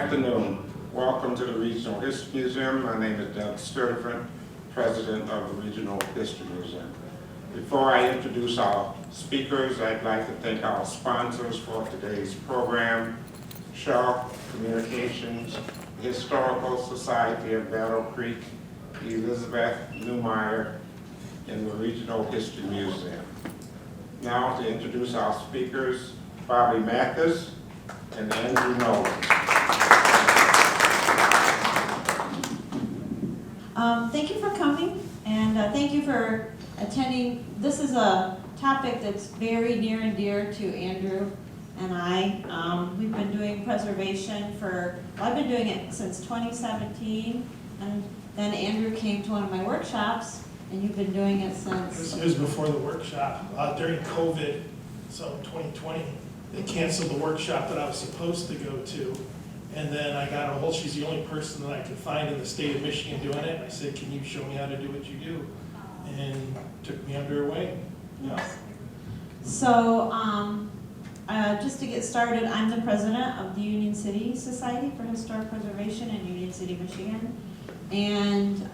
afternoon. Welcome to the Regional History Museum. My name is Doug Sturtevant, President of the Regional History Museum. Before I introduce our speakers, I'd like to thank our sponsors for today's program: Shaw Communications, Historical Society of Battle Creek, Elizabeth Newmeyer, and the Regional History Museum. Now to introduce our speakers, Bobbie Mathis and Andrew Noland. Thank you for coming, and thank you for attending. This is a topic that's very near and dear to Andrew and I. We've been doing preservation I've been doing it since 2017, and then Andrew came to one of my workshops, and you've been doing it since... It was before the workshop, during COVID, so 2020. They canceled the workshop that I was supposed to go to, and then I got a hold. She's the only person that I could find in the state of Michigan doing it. I said, "Can you show me how to do what you do?" And took me under her wing. Yes. So, just to get started, I'm the president of the Union City Society for Historic Preservation in Union City, Michigan, and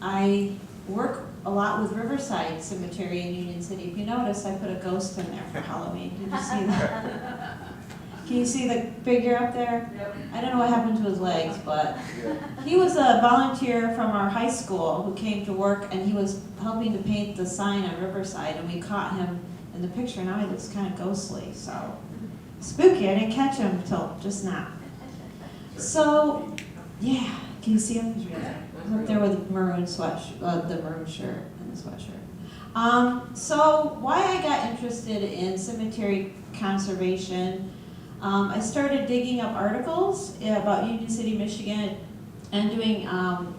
I work a lot with Riverside Cemetery in Union City. If you notice, I put a ghost in there for Halloween. Did you see that? Can you see the figure up there? Yep. I don't know what happened to his legs, but he was a volunteer from our high school who came to work, and he was helping to paint the sign on Riverside, and we caught him in the picture. Now he looks kind of ghostly, so spooky. I didn't catch him until just now. So, yeah, can you see him? He's right there. He's up there with the maroon the maroon shirt and the sweatshirt. So why I got interested in cemetery conservation, I started digging up articles about Union City, Michigan, and doing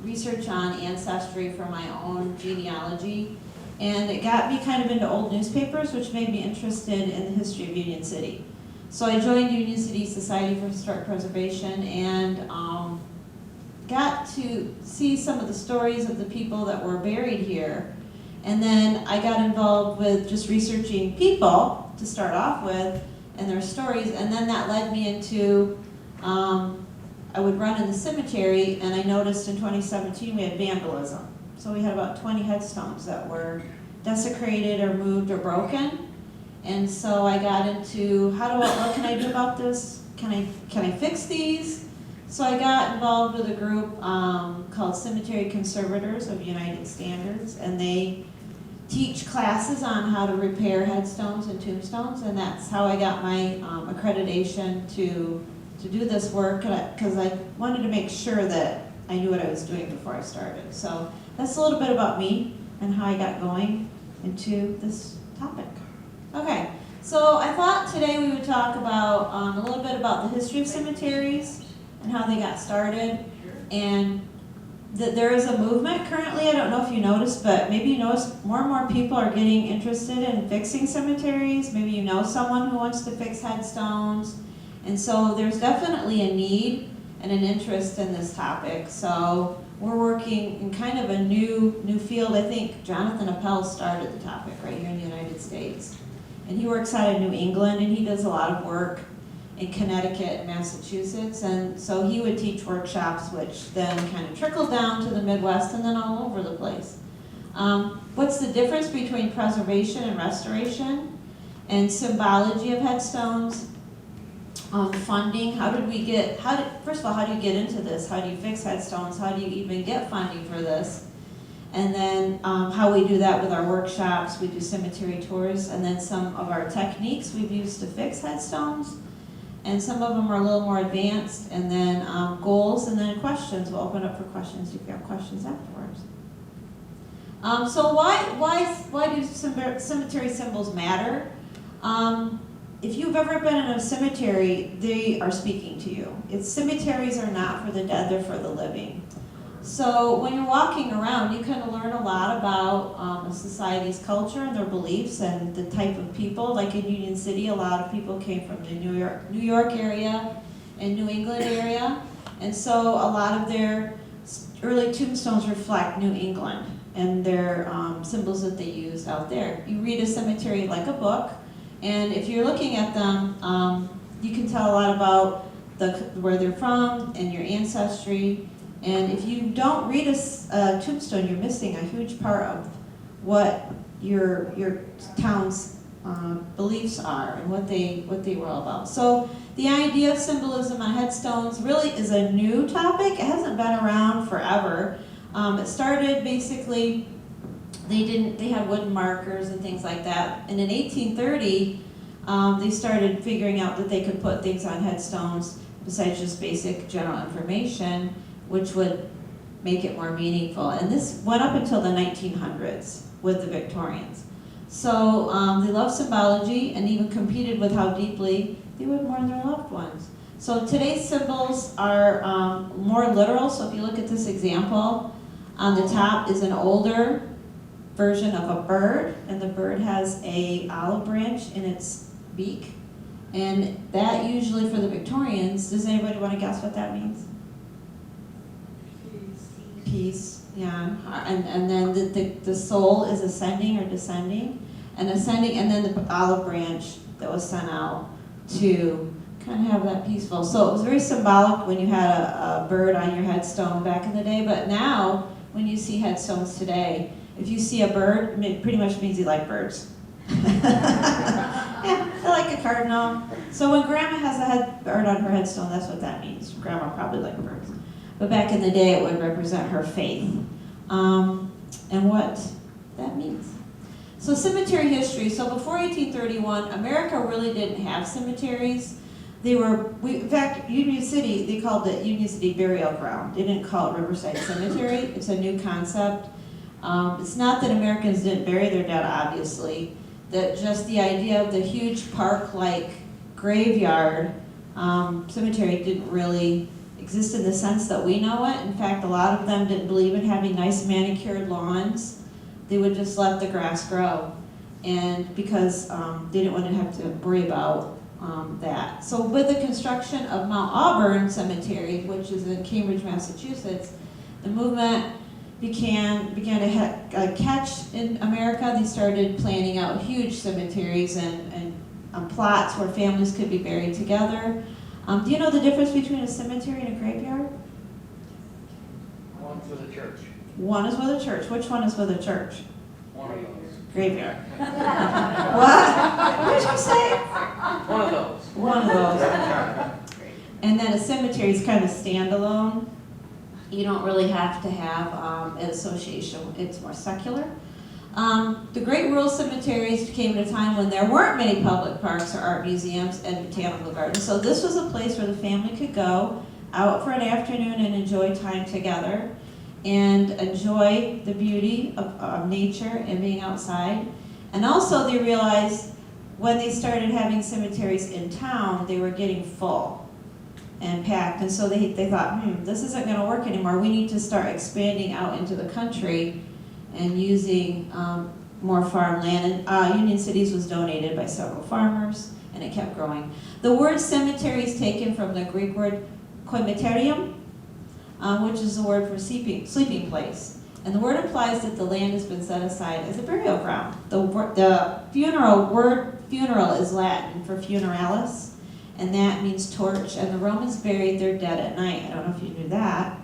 research on ancestry for my own genealogy. And it got me kind of into old newspapers, which made me interested in the history of Union City. So I joined Union City Society for Historic Preservation and got to see some of the stories of the people that were buried here. And then I got involved with just researching people to start off with and their stories, and then that led me into, I would run in the cemetery, and I noticed in 2017 we had vandalism. So we had about 20 headstones that were desecrated or moved or broken. And so I got into, what can I do about this? Can I fix these? So I got involved with a group called Cemetery Conservators of United Standards, and they teach classes on how to repair headstones and tombstones, and that's how I got my accreditation to do this work, because I wanted to make sure that I knew what I was doing before I started. So that's a little bit about me and how I got going into this topic. Okay, so I thought today we would talk about a little bit about the history of cemeteries and how they got started, and that there is a movement currently. I don't know if you noticed, but maybe you noticed more and more people are getting interested in fixing cemeteries. Maybe you know someone who wants to fix headstones. And so there's definitely a need and an interest in this topic. So we're working in kind of a new field. I think Jonathan Appel started the topic right here in the United States. And he works out of New England, and he does a lot of work in Connecticut and Massachusetts, and so he would teach workshops which then kind of trickled down to the Midwest and then all over the place. What's the difference between preservation and restoration? And symbology of headstones, funding, first of all, how do you get into this? How do you fix headstones? How do you even get funding for this? And then how we do that with our workshops. We do cemetery tours, and then some of our techniques we've used to fix headstones. And some of them are a little more advanced, and then goals, and then questions. We'll open up for questions if you have questions afterwards. So why do cemetery symbols matter? If you've ever been in a cemetery, they are speaking to you. Cemeteries are not for the dead, they're for the living. So when you're walking around, you kind of learn a lot about a society's culture and their beliefs and the type of people. Like in Union City, a lot of people came from the New York area and New England area. And so a lot of their early tombstones reflect New England and their symbols that they used out there. You read a cemetery like a book, and if you're looking at them, you can tell a lot about where they're from and your ancestry. And if you don't read a tombstone, you're missing a huge part of what your town's beliefs are and what they were all about. So the idea of symbolism on headstones really is a new topic. It hasn't been around forever. It started basically, they had wooden markers and things like that. And in 1830, they started figuring out that they could put things on headstones besides just basic general information, which would make it more meaningful. And this went up until the 1900s with the Victorians. So they loved symbology and even competed with how deeply they would mourn their loved ones. So today's symbols are more literal. So if you look at this example, on the top is an older version of a bird, and the bird has a olive branch in its beak. And that usually for the Victorians, does anybody want to guess what that means? Peace, yeah. And then the soul is ascending or descending, and then the olive branch that was sent out to kind of have that peaceful. So it was very symbolic when you had a bird on your headstone back in the day, but now when you see headstones today, if you see a bird, it pretty much means you like birds. Yeah, I like a cardinal. So when Grandma has a bird on her headstone, that's what that means. Grandma probably liked birds. But back in the day, it would represent her faith and what that means. So cemetery history. So before 1831, America really didn't have cemeteries. In fact, Union City, they called it Union City Burial Ground. They didn't call it Riverside Cemetery. It's a new concept. It's not that Americans didn't bury their dead, obviously, that just the idea of the huge park-like graveyard cemetery didn't really exist in the sense that we know it. In fact, a lot of them didn't believe in having nice manicured lawns. They would just let the grass grow, and because they didn't want to have to worry about that. So with the construction of Mount Auburn Cemetery, which is in Cambridge, Massachusetts, the movement began to catch in America. They started planning out huge cemeteries and plots where families could be buried together. Do you know the difference between a cemetery and a graveyard? One's with a church. One is with a church. Which one is with a church? One of those. Graveyard. What? What did you say? One of those. One of those. And then a cemetery is kind of standalone. You don't really have to have an association. It's more secular. The great rural cemeteries came at a time when there weren't many public parks or art museums and botanical gardens. So this was a place where the family could go out for an afternoon and enjoy time together and enjoy the beauty of nature and being outside. And also they realized when they started having cemeteries in town, they were getting full and packed. And so they thought, this isn't going to work anymore. We need to start expanding out into the country and using more farmland. And Union Cities was donated by several farmers, and it kept growing. The word cemetery is taken from the Greek word koimeterium, which is the word for sleeping place. And the word implies that the land has been set aside as a burial ground. The word funeral is Latin for funeralis, and that means torch. And the Romans buried their dead at night. I don't know if you knew that.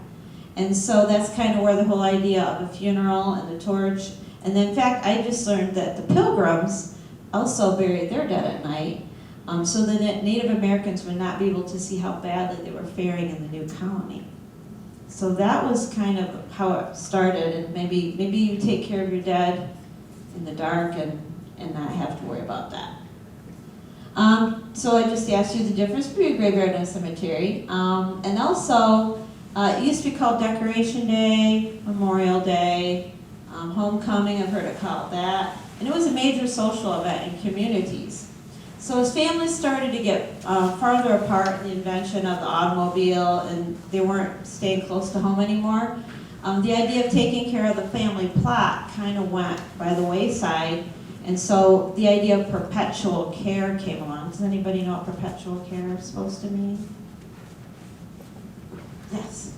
And so that's kind of where the whole idea of a funeral and a torch. And then, in fact, I just learned that the Pilgrims also buried their dead at night, so that Native Americans would not be able to see how badly they were faring in the new colony. So that was kind of how it started, and maybe you take care of your dead in the dark and not have to worry about that. So I just asked you the difference between a graveyard and a cemetery. And also, it used to be called Decoration Day, Memorial Day, Homecoming, I've heard it called that. And it was a major social event in communities. So as families started to get farther apart, the invention of the automobile, and they weren't staying close to home anymore, the idea of taking care of the family plot kind of went by the wayside. And so the idea of perpetual care came along. Does anybody know what perpetual care is supposed to mean? Yes.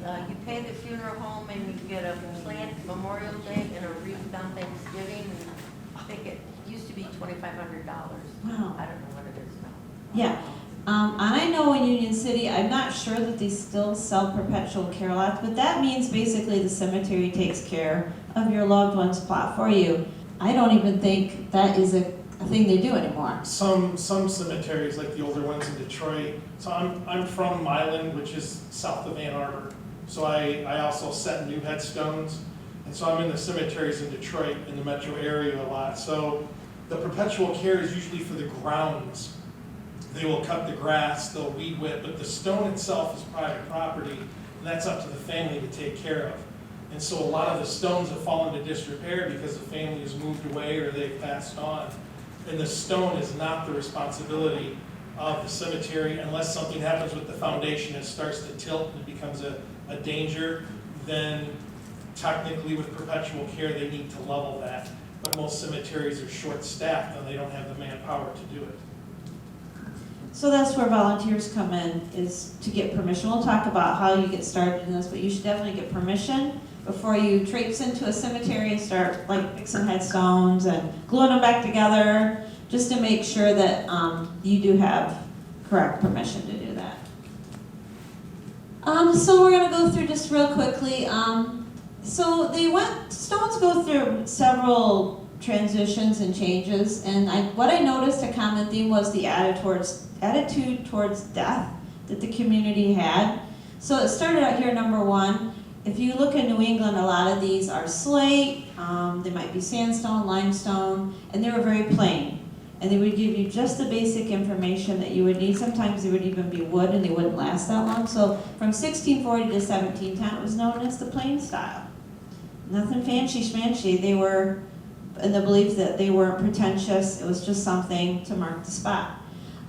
You pay the funeral home and you get a plant Memorial Day and a wreath on Thanksgiving. And I think it used to be $2,500. Wow. I don't know what it is now. Yeah. And I know in Union City, I'm not sure that they still sell perpetual care lots, but that means basically the cemetery takes care of your loved one's plot for you. I don't even think that is a thing they do anymore. Some cemeteries, like the older ones in Detroit, so I'm from Milan, which is south of Ann Arbor. So I also set new headstones, and so I'm in the cemeteries in Detroit, in the metro area a lot. So the perpetual care is usually for the grounds. They will cut the grass, they'll weed whip, but the stone itself is private property, and that's up to the family to take care of. And so a lot of the stones have fallen into disrepair because the family has moved away or they've passed on. And the stone is not the responsibility of the cemetery unless something happens with the foundation and starts to tilt and it becomes a danger. Then technically with perpetual care, they need to level that. But most cemeteries are short-staffed and they don't have the manpower to do it. So that's where volunteers come in, is to get permission. We'll talk about how you get started in this, but you should definitely get permission before you traipse into a cemetery and start like fixing headstones and gluing them back together, just to make sure that you do have correct permission to do that. So we're gonna go through just real quickly. So stones go through several transitions and changes, and what I noticed a common theme was the attitude towards death that the community had. So it started out here, number one. If you look in New England, a lot of these are slate, they might be sandstone, limestone, and they were very plain. And they would give you just the basic information that you would need. Sometimes they would even be wood and they wouldn't last that long. So from 1640 to 1710, it was known as the plain style. Nothing fancy schmancy. They were in the belief that they weren't pretentious. It was just something to mark the spot.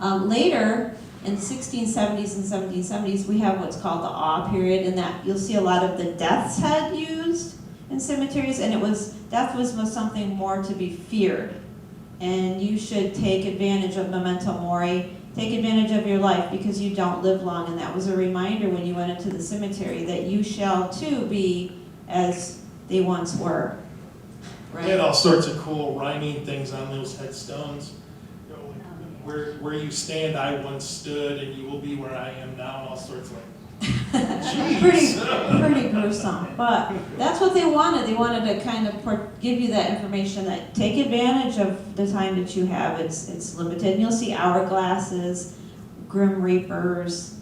Later, in the 1670s and 1770s, we have what's called the awe period, and that you'll see a lot of the death's head used in cemeteries, and death was something more to be feared. And you should take advantage of memento mori, take advantage of your life, because you don't live long, and that was a reminder when you went into the cemetery that you shall too be as they once were. Right? They had all sorts of cool rhyming things on those headstones. You know, where you stand, I once stood, and you will be where I am now, and all sorts of pretty gruesome, but that's what they wanted. They wanted to kind of give you that information that take advantage of the time that you have. It's limited, and you'll see hourglasses, grim reapers,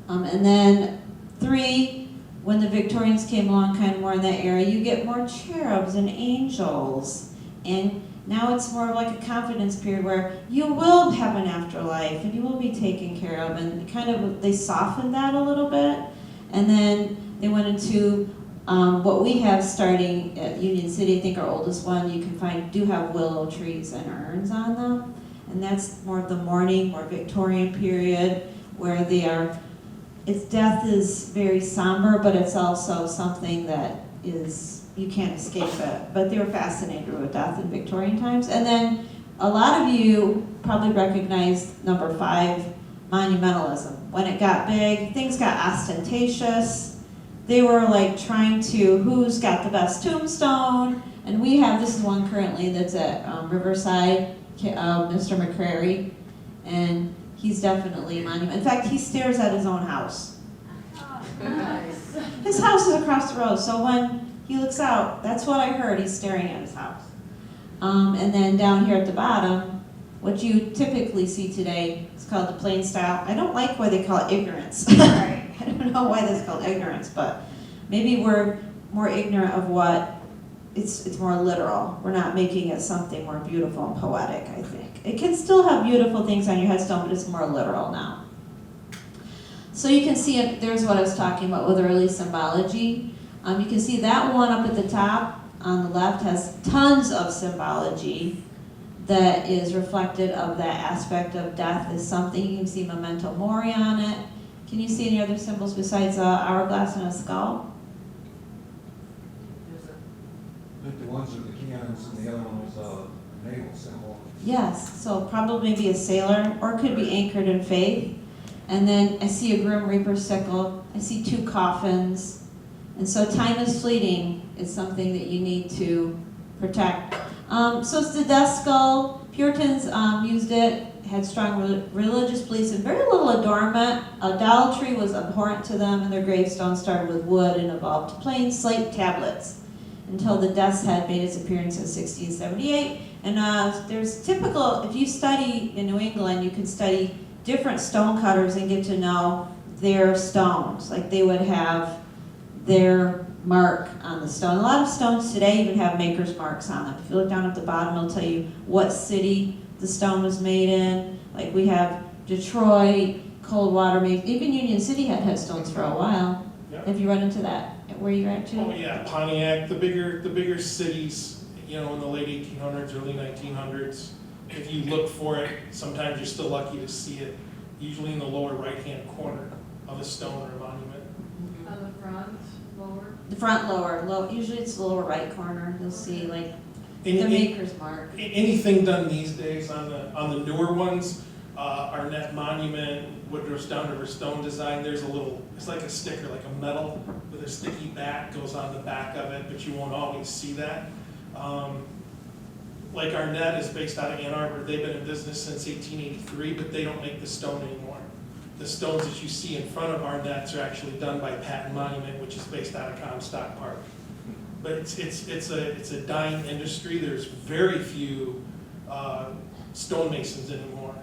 and then 3. When the Victorians came along, kind of more in that area, you get more cherubs and angels, and now it's more of like a confidence period where you will have an afterlife and you will be taken care of, and kind of they softened that a little bit, and then they went into what we have starting at Union City. I think our oldest one you can find do have willow trees and urns on them, and that's more of the mourning, more Victorian period where they are. Death is very somber, but it's also something that you can't escape it. But they were fascinated with death in Victorian times. And then a lot of you probably recognize number 5, monumentalism. When it got big, things got ostentatious. They were like trying to, who's got the best tombstone? And this is one currently that's at Riverside, Mr. McCrary. And he's definitely a monument. In fact, he stares at his own house. Nice. His house is across the road, so when he looks out, that's what I heard, he's staring at his house. And then down here at the bottom, what you typically see today is called the plain style. I don't like why they call it ignorance. I don't know why that's called ignorance, but maybe we're more ignorant of what, it's more literal. We're not making it something more beautiful and poetic, I think. It can still have beautiful things on your headstone, but it's more literal now. So you can see there's what I was talking about with early symbology. You can see that one up at the top on the left has tons of symbology that is reflected of that aspect of death as something. You can see memento mori on it. Can you see any other symbols besides hourglass and a skull? But the ones with the cannons and the other one was a naval symbol. Yes, so probably maybe a sailor, or it could be anchored in faith. And then I see a grim reaper sickle. I see 2 coffins. And so time is fleeting is something that you need to protect. So it's the death skull. Puritans used it, had strong religious beliefs and very little adornment. Idolatry was abhorrent to them, and their gravestones started with wood and evolved to plain slate tablets until the death's head made its appearance in 1678. And there's typical, if you study in New England, you can study different stone cutters and get to know their stones. Like they would have their mark on the stone. A lot of stones today even have maker's marks on them. If you look down at the bottom, it'll tell you what city the stone was made in. Like we have Detroit, Coldwater, even Union City had headstones for a while. Yeah. Have you run into that where you're at too? Oh yeah, Pontiac, the bigger cities, you know, in the late 1800s, early 1900s. If you look for it, sometimes you're still lucky to see it, usually in the lower right-hand corner of a stone or a monument. On the front, lower? The front lower, usually it's the lower right corner. You'll see like Any- the maker's mark. Anything done these days on the newer ones, Arnett Monument, Woodruff's Downriver Stone design, there's a little, it's like a sticker, like a metal with a sticky back goes on the back of it, but you won't always see that. Like Arnett is based out of Ann Arbor. They've been in business since 1883, but they don't make the stone anymore. The stones that you see in front of Arnett's are actually done by Patton Monument, which is based out of Comstock Park. But it's a dying industry. There's very few stonemasons anymore.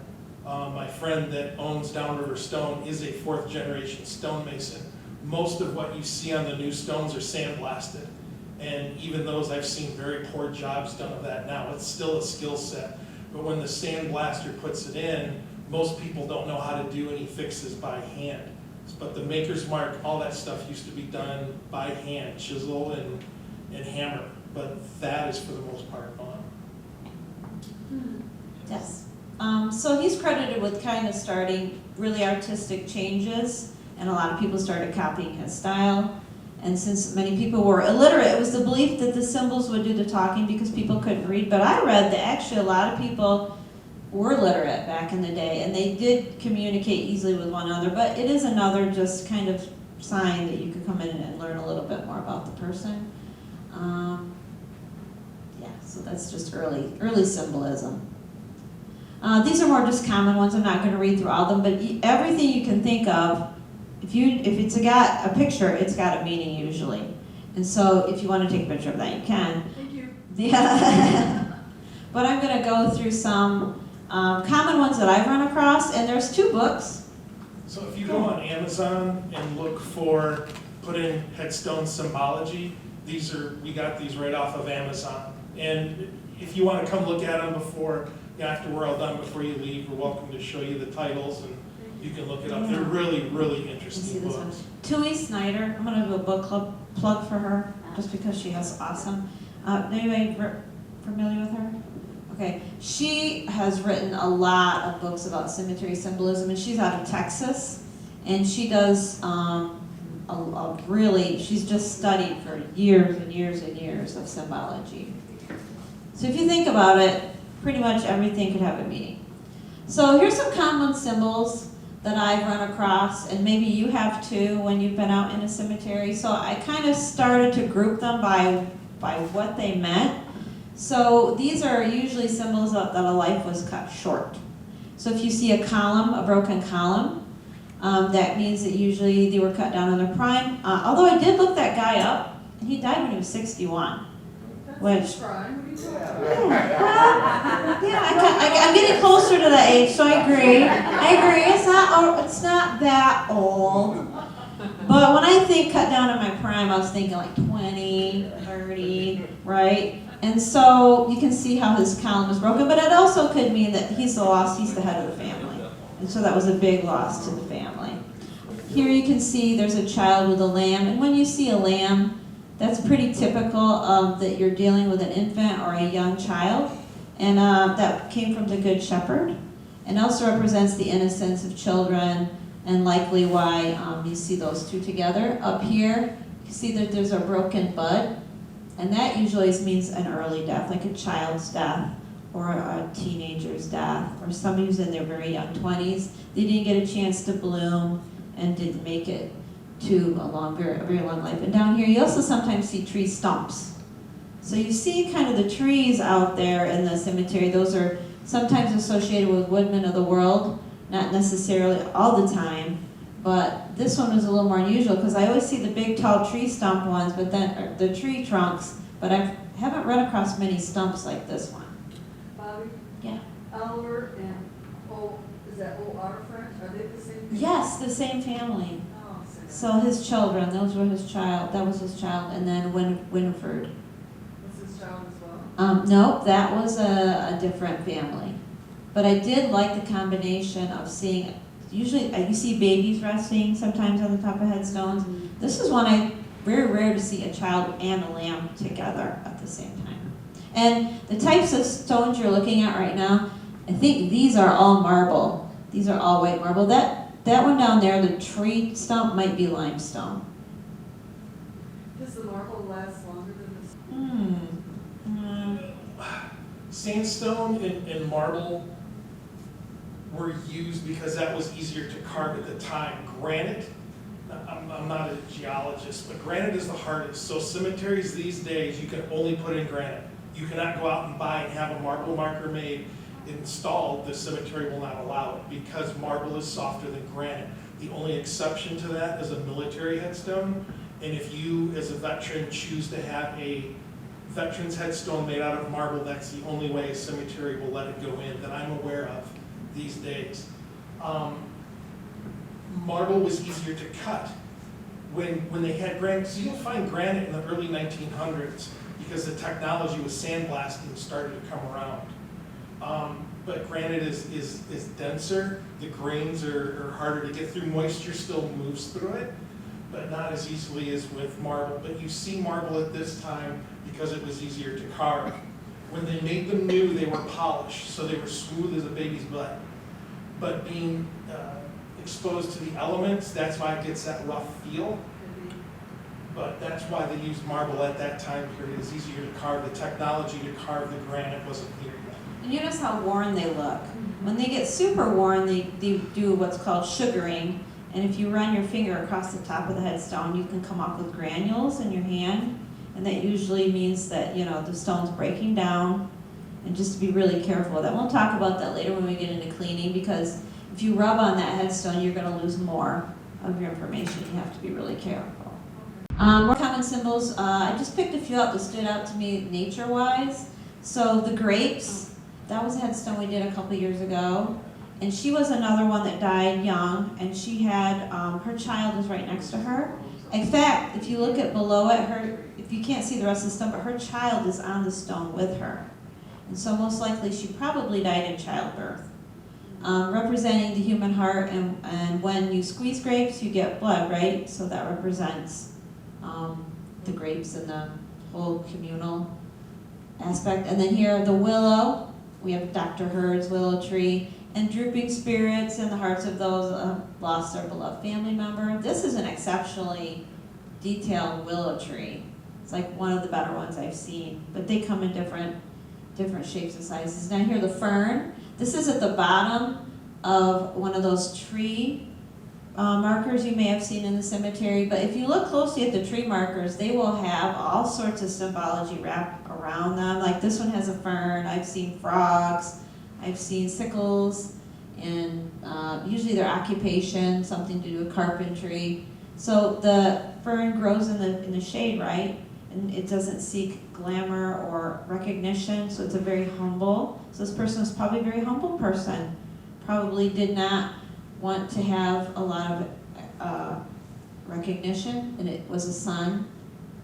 My friend that owns Downriver Stone is a 4th generation stonemason. Most of what you see on the new stones are sandblasted. And even those, I've seen very poor jobs done of that now. It's still a skill set. But when the sandblaster puts it in, most people don't know how to do any fixes by hand. But the maker's mark, all that stuff used to be done by hand, chisel and hammer. But that is for the most part gone. Yes. So he's credited with kind of starting really artistic changes, and a lot of people started copying his style. And since many people were illiterate, it was the belief that the symbols would do the talking because people couldn't read. But I read that actually a lot of people were literate back in the day, and they did communicate easily with one another. But it is another just kind of sign that you could come in and learn a little bit more about the person. Yeah, so that's just early symbolism. These are more just common ones. I'm not going to read through all of them, but everything you can think of, if it's got a picture, it's got a meaning usually. And so if you want to take a picture of that, you can. Thank you. Yeah. But I'm going to go through some common ones that I've run across, and there's 2 books. So if you go on Amazon and look for, put in headstone symbology, we got these right off of Amazon. And if you want to come look at them after we're all done, before you leave, we're welcome to show you the titles and you can look it up. They're really, really You see interesting this one. books. Tui Snyder, I'm going to do a book club plug for her, just because she has awesome. Anybody familiar with her? Okay, she has written a lot of books about cemetery symbolism, and she's out of Texas, and she does she's just studied for years and years and years of symbology. So if you think about it, pretty much everything could have a meaning. So here's some common symbols that I've run across, and maybe you have too when you've been out in a cemetery. So I kind of started to group them by what they meant. So these are usually symbols that a life was cut short. So if you see a column, a broken column, that means that usually they were cut down in their prime. Although I did look that guy up, and he died when he was 61. Which, Crime, what are you talking about? I'm getting closer to that age, so I agree. It's not that old. But when I think cut down in my prime, I was thinking like 20, 30, right? And so you can see how his column is broken, but it also could mean that he's the head of the family. And so that was a big loss to the family. Here you can see there's a child with a lamb, and when you see a lamb, that's pretty typical of that you're dealing with an infant or a young child. And that came from the Good Shepherd. And also represents the innocence of children, and likely why you see those 2 together. Up here, you see that there's a broken bud. And that usually means an early death, like a child's death or a teenager's death, or somebody who's in their very young 20s. They didn't get a chance to bloom and didn't make it to a very long life. And down here, you also sometimes see tree stumps. So you see kind of the trees out there in the cemetery. Those are sometimes associated with woodmen of the world, not necessarily all the time, but this one was a little more unusual because I always see the big tall tree stump ones, but then or the tree trunks, but I haven't run across many stumps like this one. Bobbie, Yeah. Oliver and, is that old Waterfront, are they the same? thing? Yes, the same family. Oh, same. So his children, those were his child, that was his child, and then Winifred. Was his child as well? No, that was a different family. But I did like the combination of seeing, usually you see babies resting sometimes on the top of headstones. This is one very rare to see a child and a lamb together at the same time. And the types of stones you're looking at right now, I think these are all marble. These are all white marble. That one down there, the tree stump, might be limestone. Does the marble last longer than the? Sandstone and marble were used because that was easier to carve at the time. Granite, I'm not a geologist, but granite is the hardest. So cemeteries these days, you can only put in granite. You cannot go out and buy and have a marble marker made, installed. The cemetery will not allow it because marble is softer than granite. The only exception to that is a military headstone. And if you, as a veteran, choose to have a veteran's headstone made out of marble, that's the only way a cemetery will let it go in that I'm aware of these days. Marble was easier to cut. When they had granite, so you'll find granite in the early 1900s because the technology with sandblasting started to come around. But granite is denser, the grains are harder to get through, moisture still moves through it, but not as easily as with marble. But you see marble at this time because it was easier to carve. When they made them new, they were polished, so they were smooth as a baby's butt. But being exposed to the elements, that's why it gets that rough feel. But that's why they used marble at that time period. It's easier to carve. The technology to carve the granite wasn't here yet. And you notice how worn they look. When they get super worn, they do what's called sugaring. And if you run your finger across the top of the headstone, you can come up with granules in your hand. And that usually means that, the stone's breaking down. And just to be really careful with that. We'll talk about that later when we get into cleaning, because if you rub on that headstone, you're going to lose more of your information. You have to be really careful. More common symbols, I just picked a few out that stood out to me nature-wise. So the grapes, that was a headstone we did a couple years ago. And she was another one that died young, and she had, her child was right next to her. In fact, if you look at below it, if you can't see the rest of the stone, but her child is on the stone with her. And so most likely she probably died in childbirth. Representing the human heart, and when you squeeze grapes, you get blood, right? So that represents the grapes and the whole communal aspect. And then here, the willow, we have Dr. Hurd's willow tree, and drooping spirits in the hearts of those lost their beloved family member. This is an exceptionally detailed willow tree. It's like one of the better ones I've seen, but they come in different shapes and sizes. Now here, the fern. This is at the bottom of one of those tree markers you may have seen in the cemetery, but if you look closely at the tree markers, they will have all sorts of symbology wrapped around them. Like this one has a fern. I've seen frogs. I've seen sickles, and usually their occupation, something to do with carpentry. So the fern grows in the shade, right? And it doesn't seek glamour or recognition, so it's a very humble. So this person was probably a very humble person. Probably did not want to have a lot of recognition, and it was a sun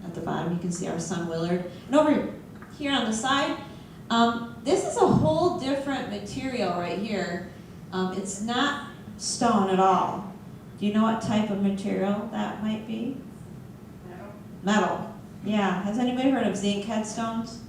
at the bottom. You can see our son Willard. And over here on the side, this is a whole different material right here. It's not stone at all. Do you know what type of material that might be? Metal. Yeah. Has anybody heard of zinc headstones?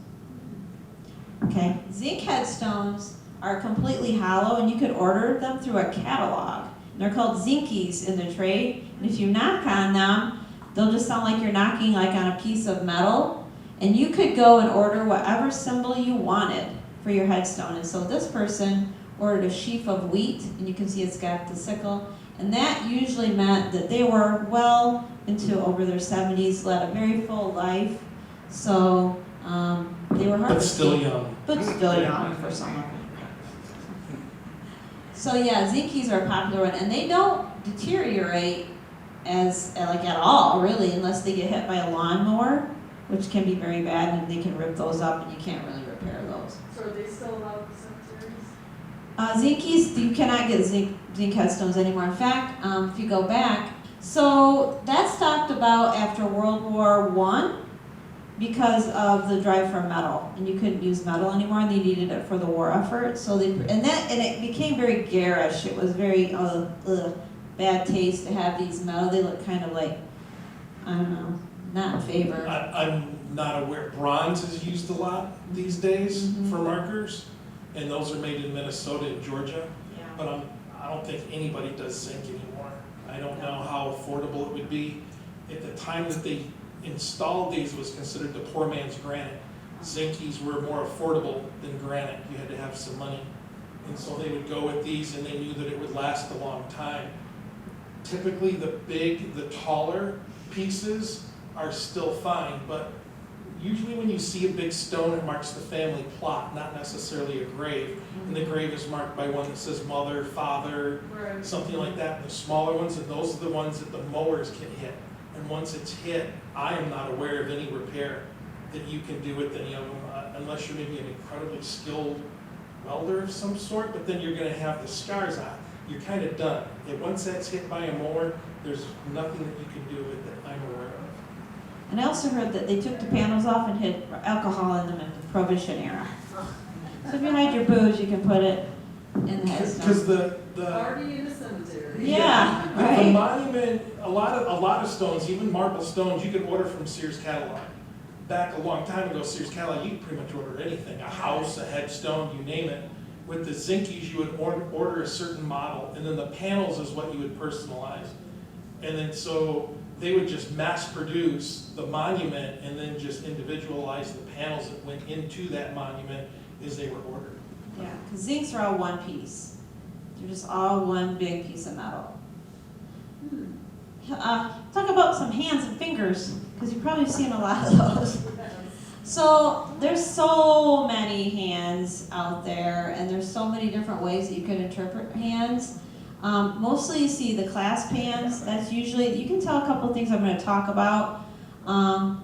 Okay. Zinc headstones are completely hollow, and you could order them through a catalog. And they're called zinkies in the trade. And if you knock on them, they'll just sound like you're knocking like on a piece of metal. And you could go and order whatever symbol you wanted for your headstone. And so this person ordered a sheaf of wheat, and you can see it's got the sickle. And that usually meant that they were well into over their 70s, led a very full life. So they were hard But still young. But still young for someone. So yeah, zinkies are a popular one, and they don't deteriorate as like at all, really, unless they get hit by a lawnmower, which can be very bad, and they can rip those up, and you can't really repair those. So are they still allowed in cemeteries? Zinkies, you cannot get zinc headstones anymore. In fact, if you go back, so that stopped about after World War I because of the drive for metal, and you couldn't use metal anymore, and they needed it for the war effort. So they and it became very garish. It was very bad taste to have these metal. They look kind of like, I don't know, not in favor. I'm not aware, bronze is used a lot these days Mhm. for markers, and those are made in Minnesota and Georgia, Yeah. but I don't think anybody does zinc anymore. I don't know how affordable it would be. At the time that they installed these, it was considered the poor man's granite. Zinkies were more affordable than granite, you had to have some money. And so they would go with these, and they knew that it would last a long time. Typically, the taller pieces are still fine, but usually when you see a big stone, it marks the family plot, not necessarily a grave. And the grave is marked by one that says mother, father, Right. something like that. And the smaller ones, and those are the ones that the mowers can hit. And once it's hit, I am not aware of any repair that you can do with any of them, unless you're maybe an incredibly skilled welder of some sort, but then you're gonna have the scars on. You're kind of done. And once that's hit by a mower, there's nothing that you can do with it, I'm aware of. And I also heard that they took the panels off and hid alcohol in them in the Prohibition era. So if you hide your booze, you can put it in the headstone. Because the Party in the cemetery. Yeah, the right. monument, a lot of stones, even marble stones, you could order from Sears catalog. Back a long time ago, Sears catalog, you could pretty much order anything, a house, a headstone, you name it. With the zinkies, you would order a certain model, and then the panels is what you would personalize. And then so they would just mass produce the monument and then just individualize the panels that went into that monument as they were ordered. Yeah, because zincs are all one piece. They're just all one big piece of metal. Talk about some hands and fingers, because you've probably seen a lot of those. So there's so many hands out there, and there's so many different ways that you can interpret hands. Mostly you see the clasp hands. That's usually, you can tell a couple of things I'm going to talk about.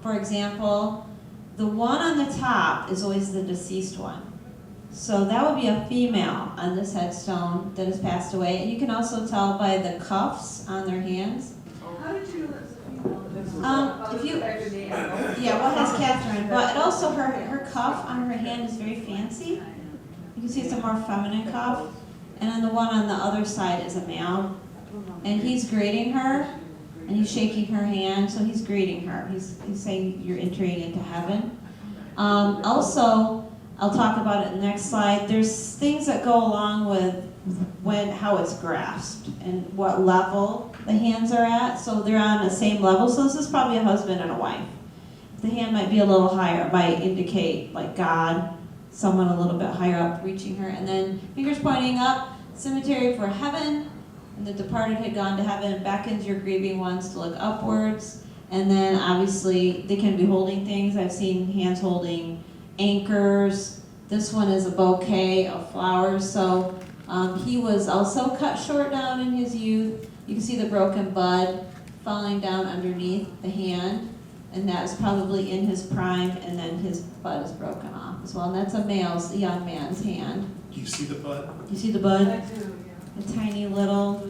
For example, the one on the top is always the deceased one. So that would be a female on this headstone that has passed away. And you can also tell by the cuffs on their hands. How did you know that's a female? If you- Yeah, well, that's Catherine, but it also her cuff on her hand is very fancy. You can see it's a more feminine cuff. And then the one on the other side is a male. And he's greeting her, and he's shaking her hand, so he's greeting her. He's saying you're entering into heaven. Also, I'll talk about it in the next slide. There's things that go along with how it's grasped and what level the hands are at. So they're on the same level. So this is probably a husband and a wife. The hand might be a little higher. It might indicate like God, someone a little bit higher up reaching her. And then fingers pointing up, cemetery for heaven. And the departed had gone to heaven, and beckons your grieving ones to look upwards. And then obviously they can be holding things. I've seen hands holding anchors. This one is a bouquet of flowers. So he was also cut short down in his youth. You can see the broken bud falling down underneath the hand. And that was probably in his prime, and then his bud is broken off as well. And that's a young man's hand. Do you see the bud? You see the bud? I do, yeah. A tiny little,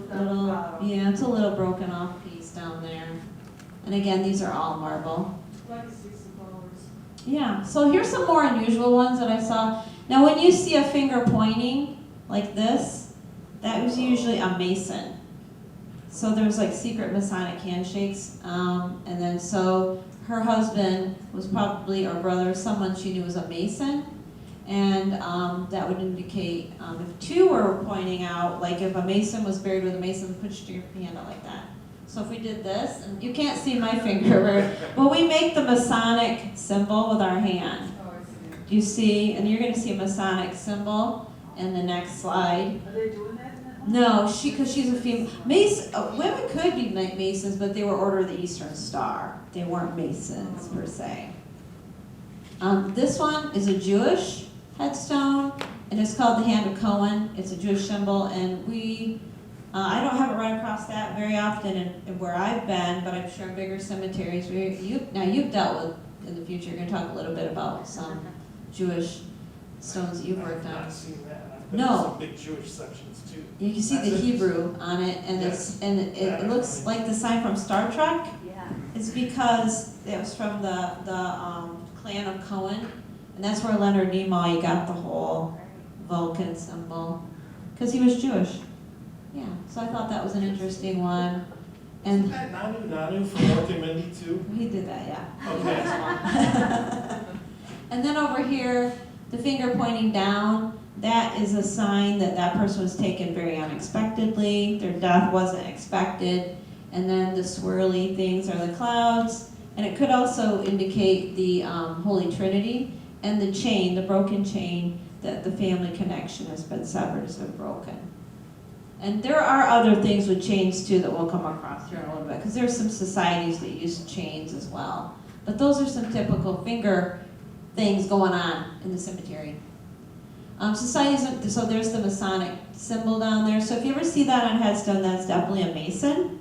yeah, it's a little broken off piece down there. And again, these are all marble. Legacy symbols. Yeah, so here's some more unusual ones that I saw. Now when you see a finger pointing like this, that was usually a Mason. So there's like secret Masonic handshakes. And then so her husband was probably, or brother, someone she knew was a Mason. And that would indicate if two were pointing out, like if a Mason was buried with a Mason, put your hand out like that. So if we did this, and you can't see my finger, but we make the Masonic symbol with our hand. Oh, I see. Do you see? And you're going to see a Masonic symbol in the next slide. Are they doing that in that one? No, because she's a female. Women could be Masons, but they were Order of the Eastern Star. They weren't Masons per se. This one is a Jewish headstone, and it's called the Hand of Cohen. It's a Jewish symbol, and I don't have it run across that very often in where I've been, but I'm sure in bigger cemeteries, now you've dealt with, in the future, you're gonna talk a little bit about some Jewish stones that you've worked I've on. not seen that. I've been No. to some big Jewish sections too. You can see the That's it. Hebrew on it, and it looks like the sign from Star Trek. Yeah. It's because it was from the clan of Cohen, and that's where Leonard Nimoy got the whole Vulcan symbol, because he was Jewish. Yeah, so I thought that was an interesting one, Isn't and that Nanu from Mork and Mindy too? he did that, yeah. Okay. And then over here, the finger pointing down, that is a sign that that person was taken very unexpectedly, their death wasn't expected, and then the swirly things are the clouds, and it could also indicate the Holy Trinity, and the chain, the broken chain, that the family connection has been severed, has been broken. And there are other things with chains too that we'll come across here in a little bit, because there's some societies that use chains as well. But those are some typical finger things going on in the cemetery. Societies, so there's the Masonic symbol down there. So if you ever see that on a headstone, that's definitely a Mason.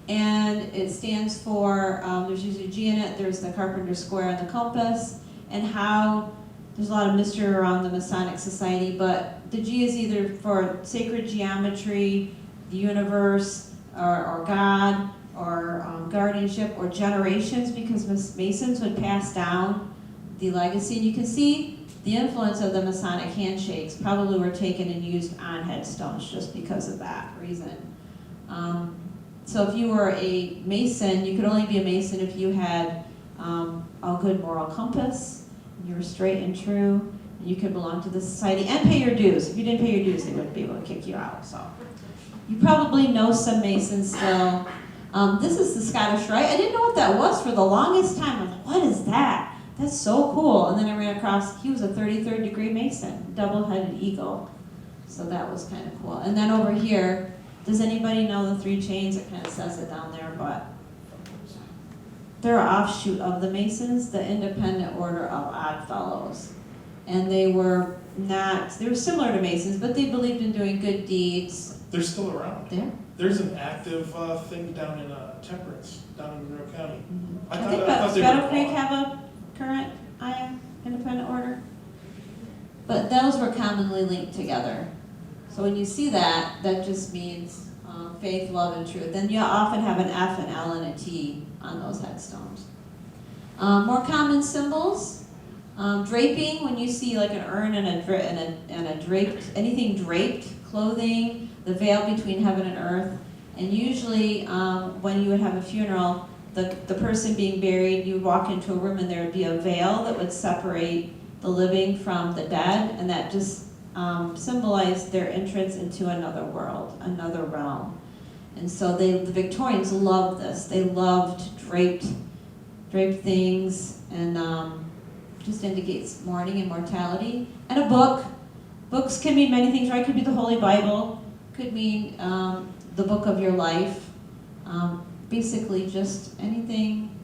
And it stands for, there's usually a G in it, there's the carpenter square and the compass, and how, there's a lot of mystery around the Masonic Society, but the G is either for sacred geometry, the universe, or God, or guardianship, or generations, because Masons would pass down the legacy. And you can see the influence of the Masonic handshakes probably were taken and used on headstones just because of that reason. So if you were a Mason, you could only be a Mason if you had a good moral compass, you were straight and true, and you could belong to the society and pay your dues. If you didn't pay your dues, they wouldn't be able to kick you out. So you probably know some Masons still. This is the Scottish Rite. I didn't know what that was for the longest time. I'm like, what is that? That's so cool. And then I ran across, he was a 33rd degree Mason, double-headed eagle. So that was kind of cool. And then over here, does anybody know the three chains? It kind of says it down there, but they're an offshoot of the Masons, the Independent Order of Oddfellows. And they were similar to Masons, but they believed in doing good deeds. They're still around. There. There's an active thing down in Temperance, down in Monroe County. Mm-hmm. I I thought- think I that thought they were Sparrow Creek gone. have a current independent order. But those were commonly linked together. So when you see that, that just means faith, love, and truth. Then you often have an F, an L, and a T on those headstones. More common symbols. Draping, when you see like an urn and a draped, anything draped, clothing, the veil between heaven and earth. And usually when you would have a funeral, the person being buried, you would walk into a room and there would be a veil that would separate the living from the dead, and that just symbolized their entrance into another world, another realm. And so the Victorians loved this. They loved draped things, and just indicates mourning and mortality. And a book. Books can mean many things, right? Could be the Holy Bible, could mean the book of your life. Basically just anything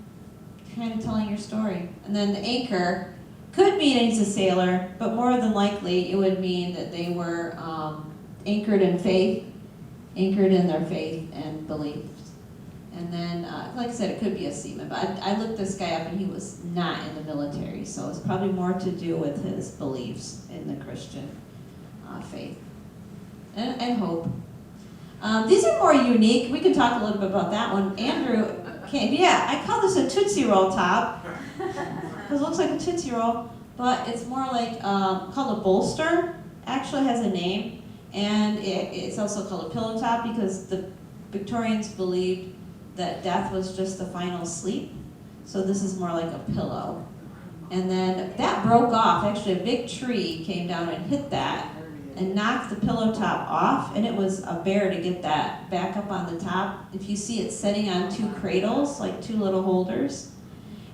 kind of telling your story. And then the anchor could mean he's a sailor, but more than likely it would mean that they were anchored in faith, anchored in their faith and beliefs. And then, like I said, it could be a seaman, but I looked this guy up and he was not in the military, so it's probably more to do with his beliefs in the Christian faith and hope. These are more unique. We can talk a little bit about that one. Andrew came, yeah, I call this a Tootsie Roll top, because it looks like a Tootsie Roll, but it's more like called a bolster. Actually has a name, and it's also called a pillow top because the Victorians believed that death was just the final sleep. So this is more like a pillow. And then that broke off. Actually, a big tree came down and hit that and knocked the pillow top off, and it was a bear to get that back up on the top. If you see it sitting on two cradles, like two little holders.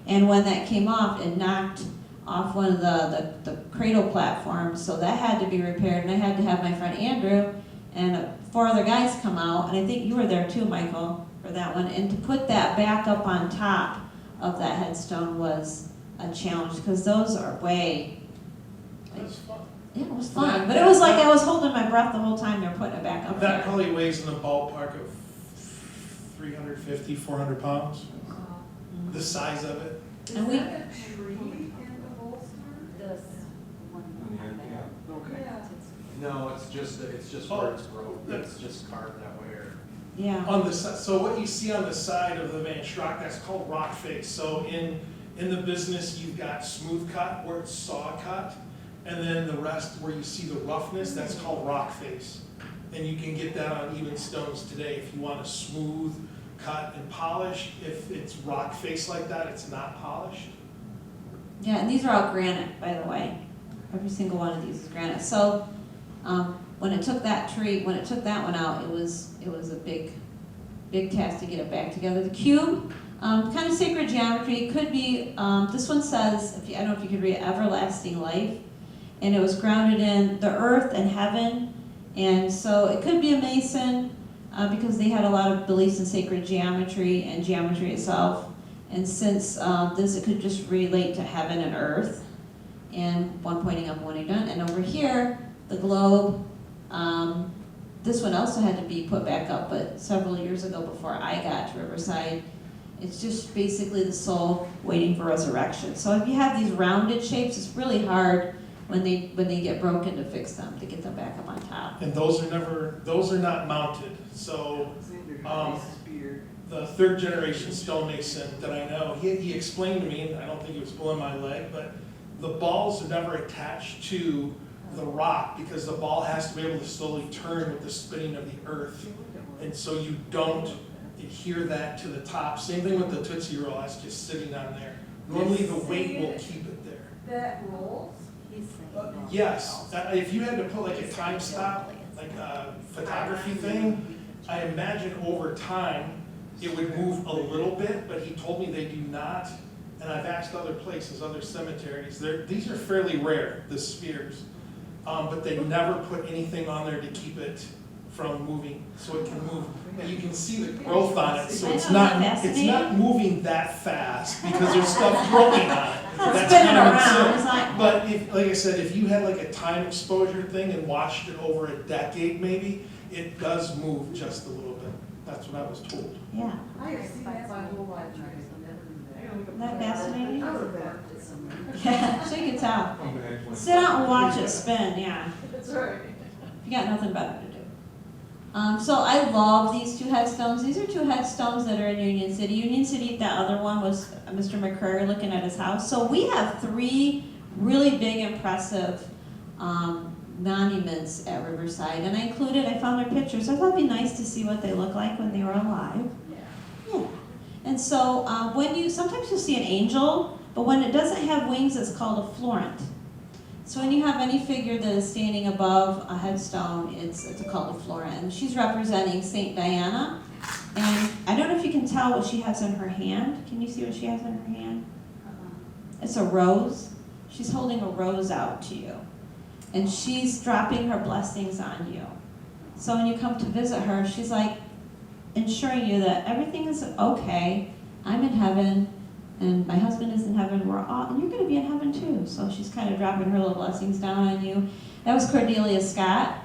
And when that came off, it knocked off one of the cradle platforms, so that had to be repaired, and I had to have my friend Andrew and 4 other guys come out, and I think you were there too, Michael, for that one, and to put that back up on top of that headstone was a challenge, because those are way, That's fun. Yeah, it was fun, but it was like I was holding my breath the whole time they're putting it back up That there. probably weighs in the ballpark of 350, 400 pounds, the size of it. Is And we- that a tree in the holster? Yeah. No, it's just where it's broke, it's just carved that way, or. Yeah, On the so what you see on the side of the Van Schrock, that's called rock face. So in the business, you've got smooth cut where it's saw cut, and then the rest where you see the roughness, that's called rock face. And you can get that on even stones today if you want a smooth cut and polished. If it's rock face like that, it's not polished. yeah, and these are all granite, by the way. Every single one of these is granite. So, when it took that one out, it was a big task to get it back together. The cube, kind of sacred geometry, could be, this one says, I don't know if you could read it, everlasting life. And it was grounded in the earth and heaven. And so it could be a Mason, because they had a lot of beliefs in sacred geometry and geometry itself. And since it could just relate to heaven and earth. And one pointing up, one pointing down. And over here, the globe, this one also had to be put back up, but several years ago before I got to Riverside, it's just basically the soul waiting for resurrection. So if you have these rounded shapes, it's really hard when they get broken to fix them, to get them back up on top. And those are not mounted. So the third generation stonemason that I know, he explained to me, and I don't think he was pulling my leg, but the balls are never attached to the rock because the ball has to be able to slowly turn with the spinning of the earth. And so you don't adhere that to the top. Same thing with the Tootsie Roll, that's just sitting on there. Normally the weight will keep it there. That rolls? Yes, if you had to put like a time stop, like a photography thing, I imagine over time it would move a little bit, but he told me they do not. And I've asked other places, other cemeteries, these are fairly rare, the spheres. But they never put anything on there to keep it from moving, so it can move. And you can see the growth on it, so it's not moving that fast because there's stuff growing on it. It's spinning common around, sense. it's like, But if, like I said, if you had like a time exposure thing and watched it over a decade maybe, it does move just a little bit. That's what I was told. yeah. I have seen that my whole life, and I never knew that. Isn't that fascinating? I would have marked it somewhere. Yeah, so you can tell. Okay, when- Sit out and watch it spin, yeah. That's right. You got nothing better to do. So I love these two headstones. These are two headstones that are in Union City. Union City, the other one was Mr. McCrary looking at his house. So we have three really big, impressive monuments at Riverside. And I found their pictures. I thought it'd be nice to see what they look like when they were alive. Yeah. And so sometimes you'll see an angel, but when it doesn't have wings, it's called a florent. So when you have any figure that is standing above a headstone, it's called a florent. And she's representing Saint Diana. And I don't know if you can tell what she has in her hand. Can you see what she has in her hand? It's a rose. She's holding a rose out to you. And she's dropping her blessings on you. So when you come to visit her, she's like ensuring you that everything is okay. I'm in heaven. And my husband is in heaven, and you're going to be in heaven too. So she's kind of dropping her little blessings down on you. That was Cordelia Scott.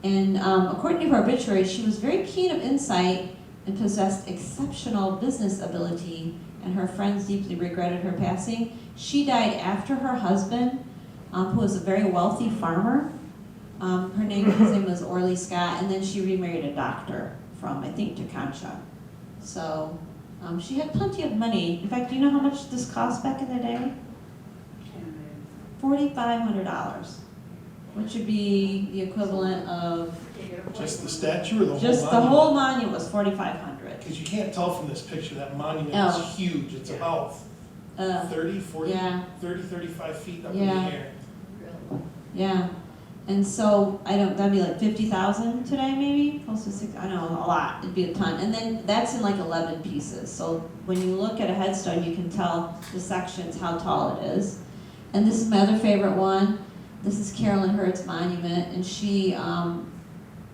And according to her obituary, she was very keen of insight and possessed exceptional business ability, and her friends deeply regretted her passing. She died after her husband, who was a very wealthy farmer. His name was Orley Scott, and then she remarried a doctor from, I think, Teconcha. So she had plenty of money. In fact, do you know how much this cost back in the day? $4,500, which would be the equivalent of Just the statue or the whole just monument? the whole monument was $4,500. Because you can't tell from this picture, that monument Oh. is huge. It's about 30, 40, yeah. 30, 35 feet up in the Yeah. air. Yeah, and so that'd be like 50,000 today, maybe close to 6. I don't know, a lot. It'd be a ton, and then that's in like 11 pieces. So when you look at a headstone, you can tell the sections how tall it is. And this is my other favorite one. This is Carolyn Hurd's monument, and she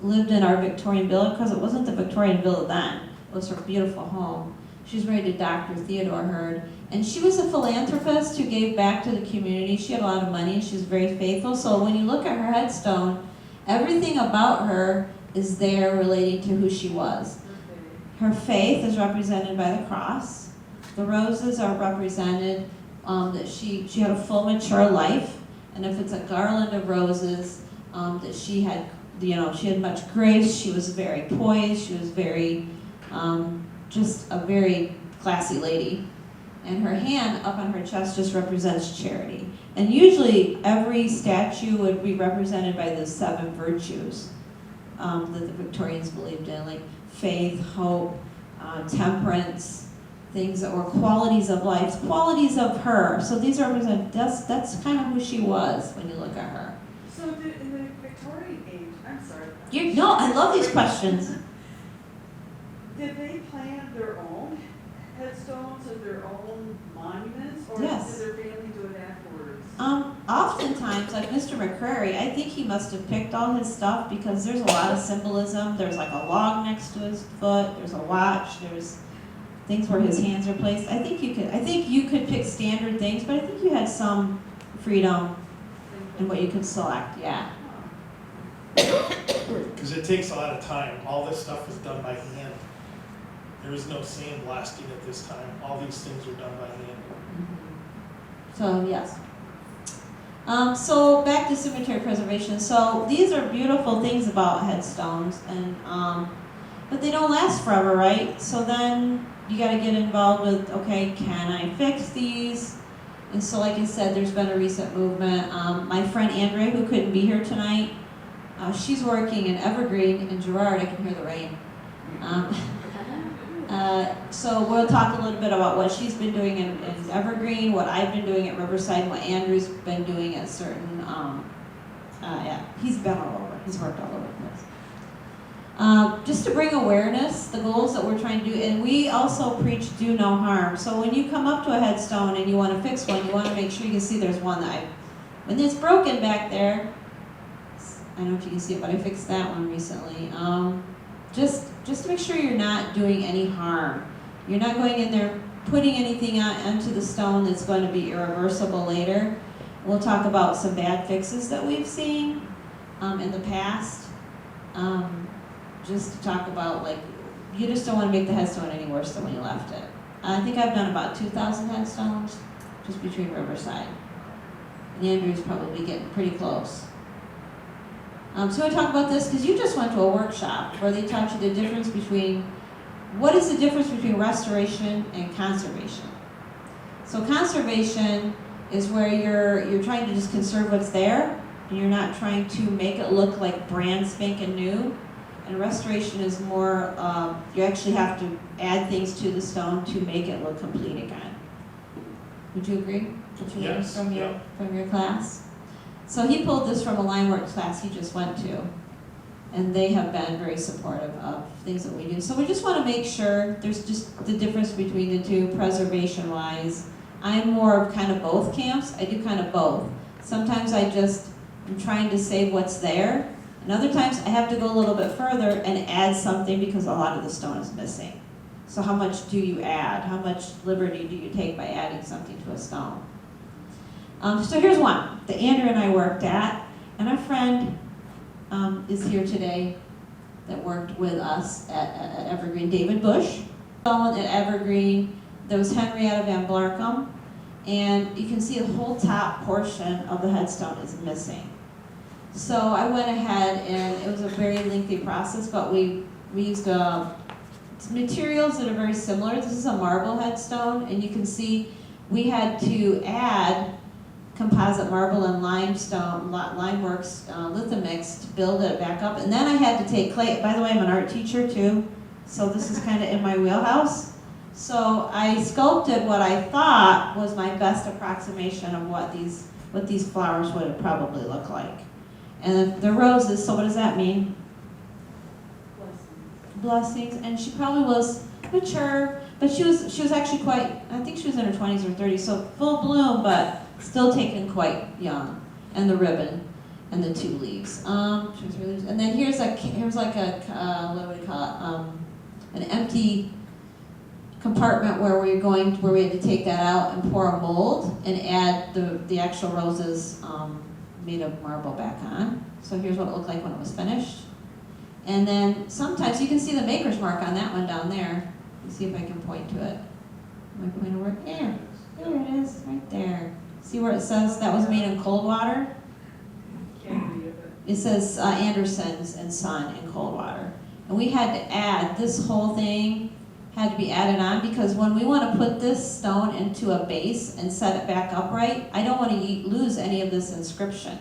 lived in our Victorian villa because it wasn't the Victorian villa then. It was her beautiful home. She's married to Dr. Theodore Hurd, And she was a philanthropist who gave back to the community. She had a lot of money and she was very faithful. So when you look at her headstone, everything about her is there relating to who she was. Her faith is represented by the cross. The roses are represented that she had a full mature life. And if it's a garland of roses, that she had, she had much grace. She was very poised. She was very, just a very classy lady. And her hand up on her chest just represents charity. And usually every statue would be represented by the 7 virtues that the Victorians believed in, like faith, hope, temperance, things that were qualities of life, qualities of her. So these represent, that's kind of who she was when you look at her. So in the Victorian age, I'm sorry. No, I love these questions. Did they plan their own headstones or their own monuments? Or Yes. did their family do it afterwards? Oftentimes, like Mr. McCrary, I think he must have picked all his stuff because there's a lot of symbolism. There's like a log next to his foot, there's a watch, there's things where his hands are placed. I think you could pick standard things, but I think you had some freedom in what you could select, yeah. Because it takes a lot of time. All this stuff was done by hand. There is no sandblasting at this time. All these things were done by hand. So, yes. So back to cemetery preservation. So these are beautiful things about headstones, and but they don't last forever, right? So then you got to get involved with, okay, can I fix these? And so, like I said, there's been a recent movement. My friend Andrea, who couldn't be here tonight, she's working in Evergreen in Girard. I can hear the rain. So we'll talk a little bit about what she's been doing in Evergreen, what I've been doing at Riverside, and what Andrew's been doing at certain, he's been all over. He's worked all over the place. Just to bring awareness, the goals that we're trying to do, and we also preach do no harm. So when you come up to a headstone and you want to fix one, you want to make sure you can see there's one that when it's broken back there, I don't know if you can see it, but I fixed that one recently. Just to make sure you're not doing any harm. You're not going in there putting anything onto the stone that's going to be irreversible later. We'll talk about some bad fixes that we've seen in the past. Just to talk about, like, you just don't want to make the headstone any worse than when you left it. I think I've done about 2,000 headstones just between Riverside. And Andrew's probably getting pretty close. So I talk about this because you just went to a workshop where they taught you the difference between, what is the difference between restoration and conservation? So conservation is where you're trying to just conserve what's there, and you're not trying to make it look like brand spanking new. And restoration is more, you actually have to add things to the stone to make it look complete again. Would you agree? What you learned Yes, from yeah. your class? So he pulled this from a line work class he just went to, and they have been very supportive of things that we do. So we just want to make sure there's just the difference between the two, preservation-wise. I'm more of kind of both camps. I do kind of both. Sometimes I'm trying to save what's there, and other times I have to go a little bit further and add something because a lot of the stone is missing. So how much do you add? How much liberty do you take by adding something to a stone? So here's one that Andrew and I worked at, and our friend is here today that worked with us at Evergreen, David Bush. At Evergreen, there was Henrietta Van Blarkum, and you can see the whole top portion of the headstone is missing. So I went ahead, and it was a very lengthy process, but we used materials that are very similar. This is a marble headstone, and you can see we had to add composite marble and limestone, limeworks, lithomix to build it back up. And then I had to take clay. By the way, I'm an art teacher too, so this is kind of in my wheelhouse. So I sculpted what I thought was my best approximation of what these flowers would probably look like. And the roses, so what does that mean? Blessings. And she probably was mature, but she was actually quite, I think she was in her 20s or 30s, so full bloom, but still taken quite young. And the ribbon and the 2 leaves. And then here's like a what do we call it? An empty compartment where where we had to take that out and pour a mold and add the actual roses made of marble back on. So here's what it looked like when it was finished. And then sometimes you can see the maker's mark on that one down there. Let's see if I can point to it. Am I pointing where? There it is, right there. See where it says that was made in cold water? Can't read it. It says Anderson's and Son in cold water. And we had to add, this whole thing had to be added on because when we want to put this stone into a base and set it back upright, I don't want to lose any of this inscription.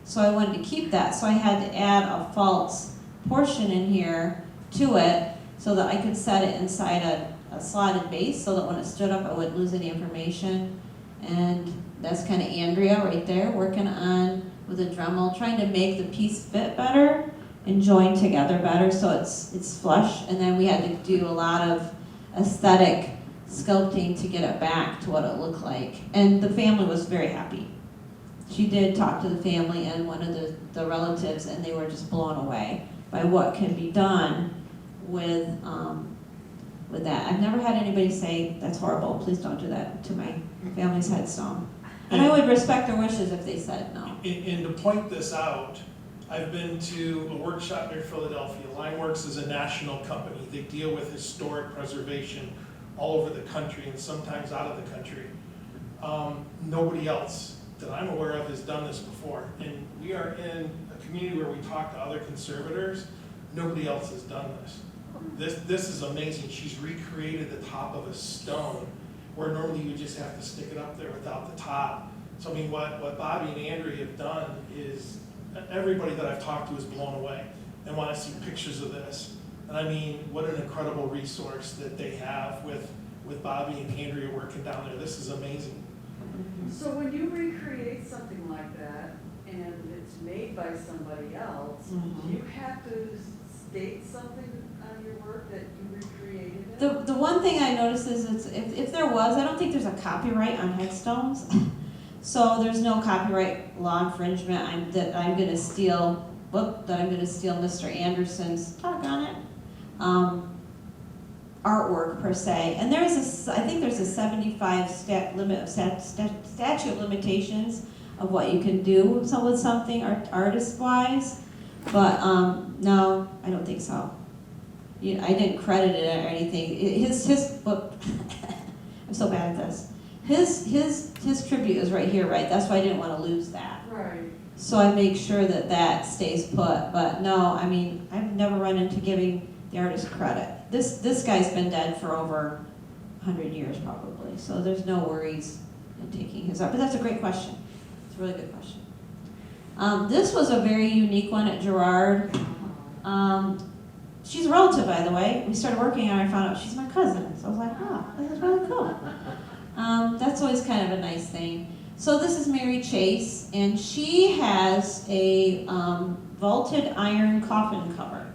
So I wanted to keep that, so I had to add a false portion in here to it so that I could set it inside a slotted base so that when it stood up I wouldn't lose any information. And that's kind of Andrea right there working on with a Dremel, trying to make the piece fit better and join together better so it's flush. And then we had to do a lot of aesthetic sculpting to get it back to what it looked like. And the family was very happy. She did talk to the family and one of the relatives, and they were just blown away by what can be done with that. I've never had anybody say, that's horrible, please don't do that to my family's headstone. And I would respect their wishes if they said no. And to point this out, I've been to a workshop near Philadelphia. Limeworks is a national company. They deal with historic preservation all over the country and sometimes out of the country. Nobody else that I'm aware of has done this before. And we are in a community where we talk to other conservators. Nobody else has done this. This is amazing. She's recreated the top of a stone where normally you would just have to stick it up there without the top. So I mean, what Bobbie and Andrea have done is, everybody that I've talked to is blown away and want to see pictures of this. And I mean, what an incredible resource that they have with Bobbie and Andrea working down there. This is amazing. So when you recreate something like that, and it's made by somebody else, do you have to state something on your work that you recreated it? The one thing I noticed is if there was, I don't think there's a copyright on headstones. So there's no copyright law infringement that I'm gonna steal Mr. Anderson's, doggone it, artwork per se. And I think there's a 75 statute of limitations of what you can do with something artist-wise. But no, I don't think so. I didn't credit it or anything. His book, I'm so bad at this. His tribute is right here, right? That's why I didn't want to lose that. Right. So I make sure that stays put. But no, I mean, I've never run into giving the artist credit. This guy's been dead for over 100 years probably. So there's no worries in taking his art. But that's a great question. It's a really good question. This was a very unique one at Girard. She's a relative, by the way. We started working on her, I found out she's my cousin. So I was like, oh, this is really cool. That's always kind of a nice thing. So this is Mary Chase, and she has a vaulted iron coffin cover.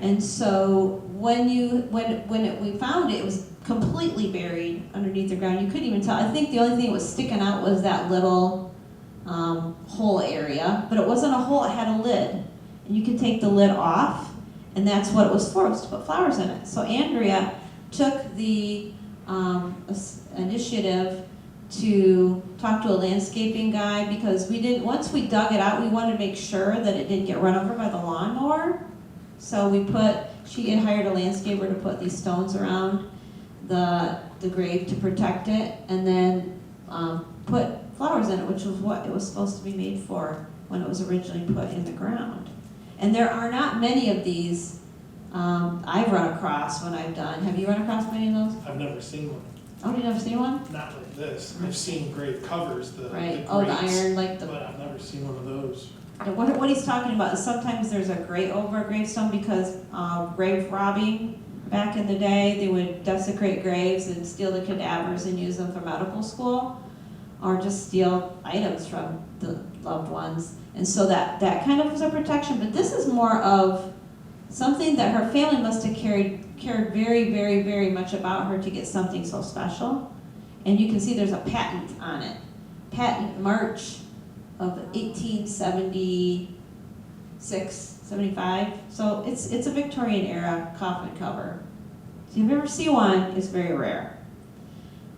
And so when we found it, it was completely buried underneath the ground. You couldn't even tell. I think the only thing that was sticking out was that little hole area, but it wasn't a hole, it had a lid. And you could take the lid off, and that's what it was for, was to put flowers in it. So Andrea took the initiative to talk to a landscaping guy because once we dug it out, we wanted to make sure that it didn't get run over by the lawnmower. So she had hired a landscaper to put these stones around the grave to protect it, and then put flowers in it, which was what it was supposed to be made for when it was originally put in the ground. And there are not many of these I've run across when I've done. Have you run across many of those? I've never seen one. Oh, you never seen one? Not like this. I've seen grave covers, the Right. the Oh, the grates, iron, like the. but I've never seen one of those. And what he's talking about is sometimes there's a grate over a gravestone because grave robbing back in the day, they would desecrate graves and steal the cadavers and use them for medical school, or just steal items from the loved ones. And so that kind of was a protection. But this is more of something that her family must have cared very, very, very much about her to get something so special. And you can see there's a patent on it. Patent March of 1876, 75. So it's a Victorian era coffin cover. So if you ever see one, it's very rare.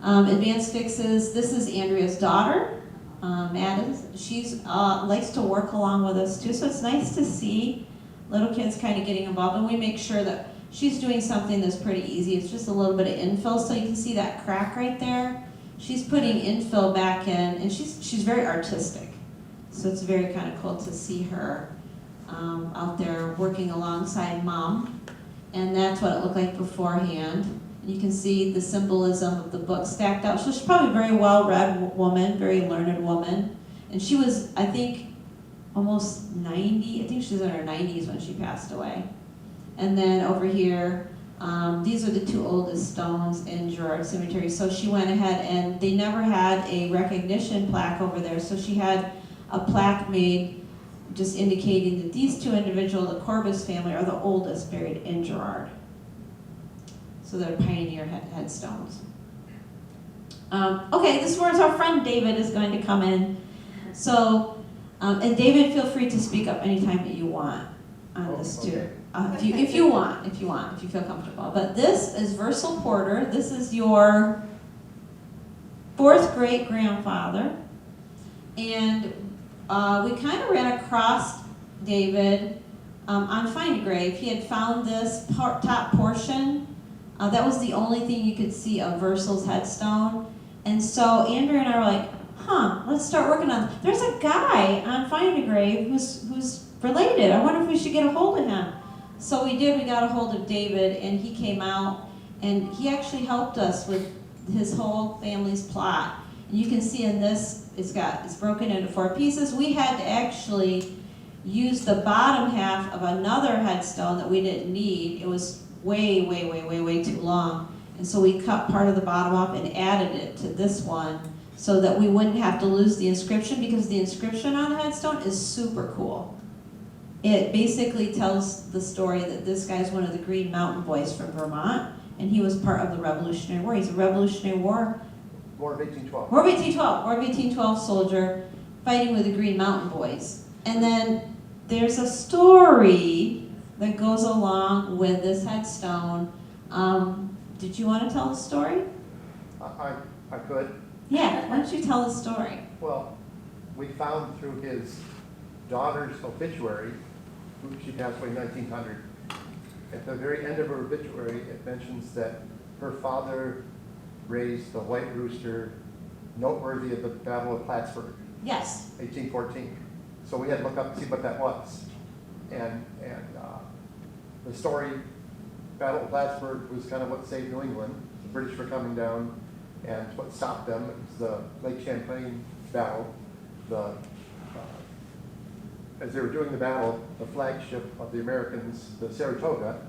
Advanced fixes, this is Andrea's daughter, Mathis. She's likes to work along with us too, so it's nice to see little kids kind of getting involved, and we make sure that she's doing something that's pretty easy. It's just a little bit of infill, so you can see that crack right there. She's putting infill back in, and she's very artistic. So it's very kind of cool to see her out there working alongside Mom. And that's what it looked like beforehand. You can see the symbolism of the book stacked out. So she's probably a very well-read woman, very learned woman. And she was, I think, almost 90. I think she was in her 90s when she passed away. And then over here, these are the two oldest stones in Girard Cemetery. So she went ahead, and they never had a recognition plaque over there. So she had a plaque made just indicating that these two individuals, the Corbis family, are the oldest buried in Girard. So they're pioneer headstones. Okay, this is where our friend David is going to come in. So, and David, feel free to speak up anytime that you want on this too. Okay. If you feel comfortable. But this is Versal Porter. This is your fourth great grandfather. And we kind of ran across David on Find a Grave. He had found this top portion. That was the only thing you could see of Versal's headstone. And so Andrew and I were like, let's start working on it. There's a guy on Find a Grave who's related. I wonder if we should get a hold of him. So we did. We got a hold of David, and he came out, and he actually helped us with his whole family's plot. And you can see in this, it's broken into 4 pieces. We had to actually use the bottom half of another headstone that we didn't need. It was way too long. And so we cut part of the bottom off and added it to this one so that we wouldn't have to lose the inscription, because the inscription on the headstone is super cool. It basically tells the story that this guy's one of the Green Mountain Boys from Vermont, and he was part of the Revolutionary War. He's a Revolutionary War War of 1812. War of 1812 soldier fighting with the Green Mountain Boys. And then there's a story that goes along with this headstone. Did you want to tell the story? I could. Yeah, why don't you tell the story? Well, we found through his daughter's obituary, she passed away in 1900. At the very end of her obituary, it mentions that her father raised the white rooster noteworthy of the Battle of Plattsburgh, Yes. 1814. So we had to look up and see what that was. And the story, Battle of Plattsburgh, was kind of what saved New England. The British were coming down, and what stopped them was the Lake Champlain battle. As they were doing the battle, the flagship of the Americans, the Saratoga,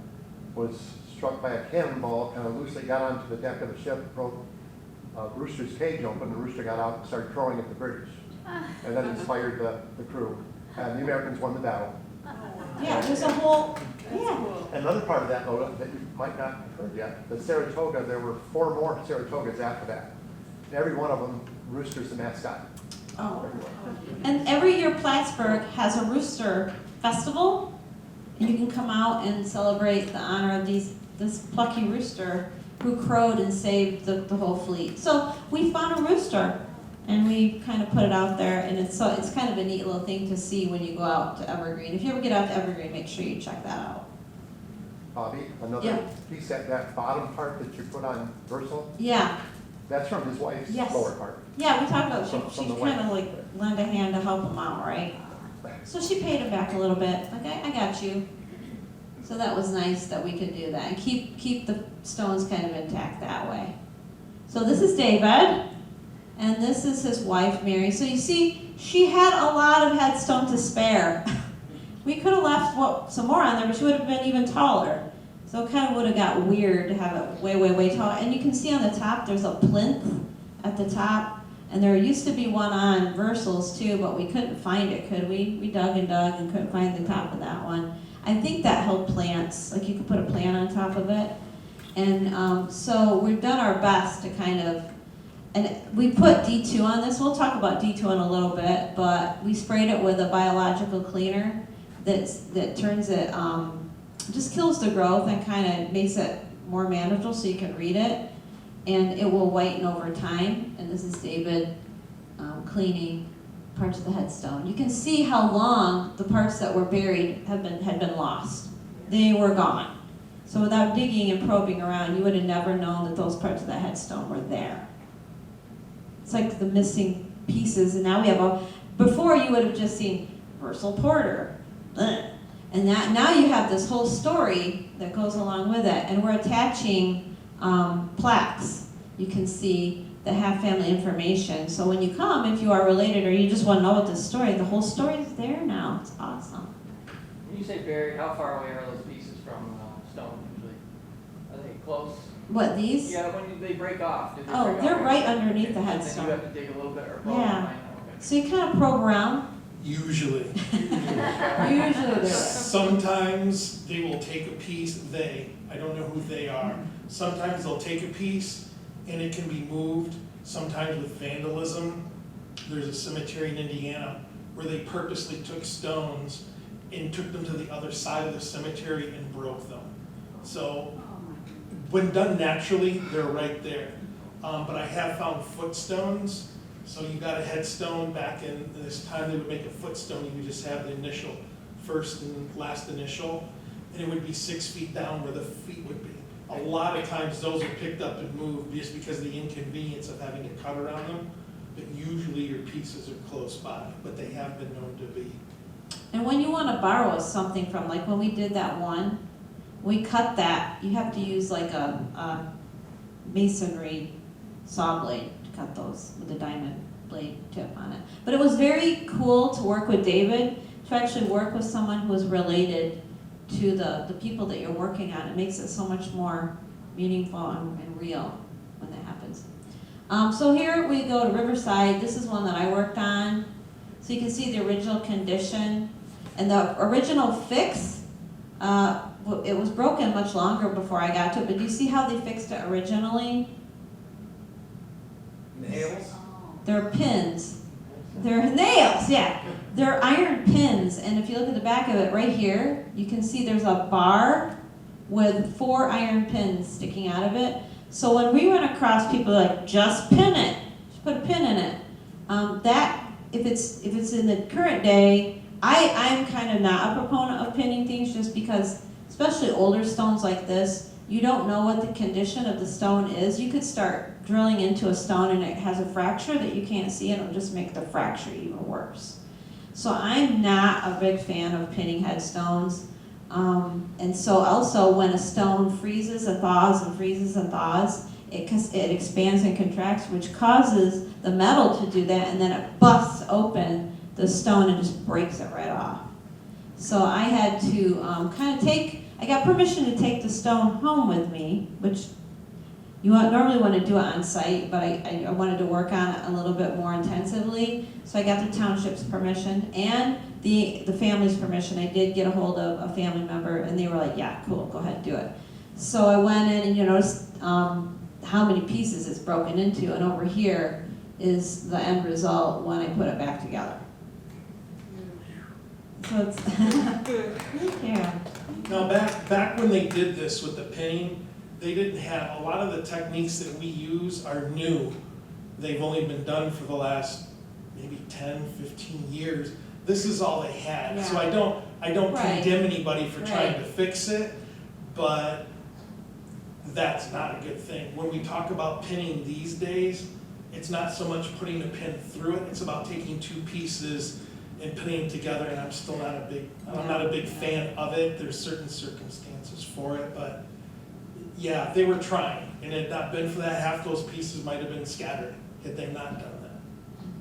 was struck by a cannonball, kind of loosely got onto the deck of the ship, broke Rooster's cage open, and Rooster got out and started crowing at the British. And that inspired the crew. And the Americans won the battle. Yeah, there's a whole, yeah. Another part of that, though, that you might not have heard yet, the Saratoga, there were 4 more Saratogas after that. And every one of them, Rooster's the mascot. Oh. And every year Plattsburgh has a rooster festival, and you can come out and celebrate the honor of this plucky rooster who crowed and saved the whole fleet. So we found a rooster, and we kind of put it out there, and it's kind of a neat little thing to see when you go out to Evergreen. If you ever get out to Evergreen, make sure you check that out. Bobbie, another Yeah. piece, that bottom part that you put on Versal, Yeah, that's from his wife's Yes. lower part. yeah, we talked about From she the kind of white. like lend a hand to help him out, right? So she paid him back a little bit. Okay, I got you. So that was nice that we could do that and keep the stones kind of intact that way. So this is David, and this is his wife Mary. So you see, she had a lot of headstone to spare. We could have left some more on there, but she would have been even taller. So it kind of would have got weird to have it way tall. And you can see on the top, there's a plinth at the top. And there used to be one on Versal's too, but we couldn't find it, could we? We dug and couldn't find the top of that one. I think that held plants, like you could put a plant on top of it. And so we've done our best to kind of, and we put D2 on this. We'll talk about D2 in a little bit, but we sprayed it with a biological cleaner that turns it, just kills the growth and kind of makes it more manageable so you can read it, and it will whiten over time. And this is David cleaning parts of the headstone. You can see how long the parts that were buried had been lost. They were gone. So without digging and probing around, you would have never known that those parts of that headstone were there. It's like the missing pieces, and now we have before you would have just seen Ursel Porter. And now you have this whole story that goes along with it, and we're attaching plaques. You can see that have family information. So when you come, if you are related or you just want to know what the story, the whole story is there now. It's awesome. When you say buried, how far away are those pieces from stone usually? Are they close? What, these? Yeah, when they break off. Do they Oh, break they're off? right underneath the And headstone. then you have to dig a little bit or probe Yeah. to find out. Okay. So you kind of probe around. Usually. Usually they're Sometimes they will take a piece, I don't know who they are. Sometimes they'll take a piece and it can be moved, sometimes with vandalism. There's a cemetery in Indiana where they purposely took stones and took them to the other side of the cemetery and broke them. So when done naturally, they're right there. But I have found footstones. So you got a headstone back in this time, they would make a footstone, you would just have the initial, first and last initial, and it would be 6 feet down where the feet would be. A lot of times those are picked up and moved just because of the inconvenience of having to cut around them, but usually your pieces are close by, but they have been known to be. And when you want to borrow something from, like when we did that one, we cut that, you have to use like a masonry saw blade to cut those with a diamond blade tip on it. But it was very cool to work with David, to actually work with someone who was related to the people that you're working on. It makes it so much more meaningful and real when that happens. So here we go to Riverside. This is one that I worked on. So you can see the original condition. And the original fix, it was broken much longer before I got to it, but do you see how they fixed it originally? Nails? They're pins. They're nails, yeah. They're iron pins, and if you look at the back of it right here, you can see there's a bar with 4 iron pins sticking out of it. So when we run across people are like, just pin it, just put a pin in it. That, if it's in the current day, I'm kind of not a proponent of pinning things just because, especially older stones like this, you don't know what the condition of the stone is. You could start drilling into a stone and it has a fracture that you can't see, and it'll just make the fracture even worse. So I'm not a big fan of pinning headstones. And so also when a stone freezes and thaws and freezes and thaws, it expands and contracts, which causes the metal to do that, and then it busts open the stone and just breaks it right off. So I had to I got permission to take the stone home with me, which you normally want to do it on site, but I wanted to work on it a little bit more intensively. So I got the township's permission and the family's permission. I did get a hold of a family member, and they were like, yeah, cool, go ahead, do it. So I went in, and you notice how many pieces it's broken into, and over here is the end result when I put it back together. So it's, yeah. Now, back when they did this with the pinning, they didn't have, a lot of the techniques that we use are new. They've only been done for the last maybe 10, 15 years. This is all they had. So I don't Right. condemn anybody for trying Right. to fix it, but that's not a good thing. When we talk about pinning these days, it's not so much putting a pin through it, it's about taking 2 pieces and putting them together, and I'm not a big fan of it. There's certain circumstances for it, but yeah, they were trying, and had it not been for that, half those pieces might have been scattered had they not done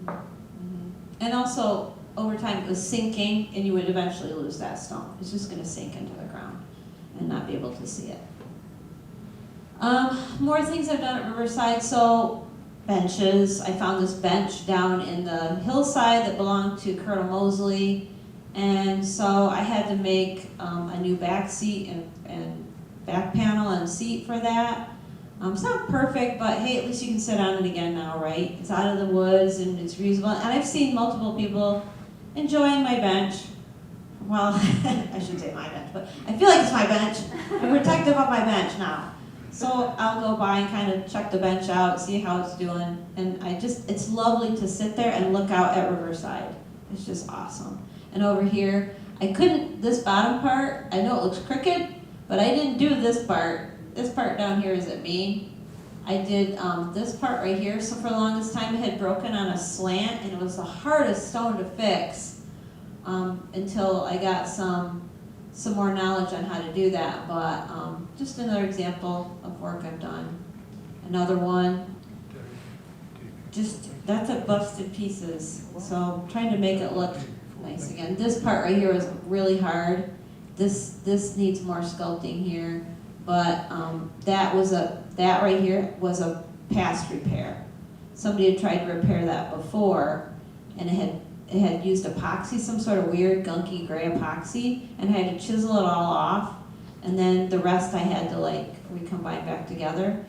that. And also, over time, it was sinking, and you would eventually lose that stone. It's just going to sink into the ground and not be able to see it. More things I've done at Riverside. So benches. I found this bench down in the hillside that belonged to Colonel Mosley, and so I had to make a new back seat and back panel and seat for that. It's not perfect, but hey, at least you can sit on it again now, right? It's out of the woods and it's reusable. And I've seen multiple people enjoying my bench. Well, I shouldn't say my bench, but I feel like it's my bench. I'm protective of my bench now. So I'll go by and kind of check the bench out, see how it's doing, and it's lovely to sit there and look out at Riverside. It's just awesome. And over here, this bottom part, I know it looks crooked, but I didn't do this part. This part down here isn't me. I did this part right here, so for the longest time it had broken on a slant, and it was the hardest stone to fix until I got some more knowledge on how to do that. But just another example of work I've done. Another one, that's a busted pieces, so I'm trying to make it look nice again. This part right here is really hard. This needs more sculpting here, but that right here was a past repair. Somebody had tried to repair that before, and it had used epoxy, some sort of weird gunky gray epoxy, and I had to chisel it all off, and then the rest I had to recombine back together.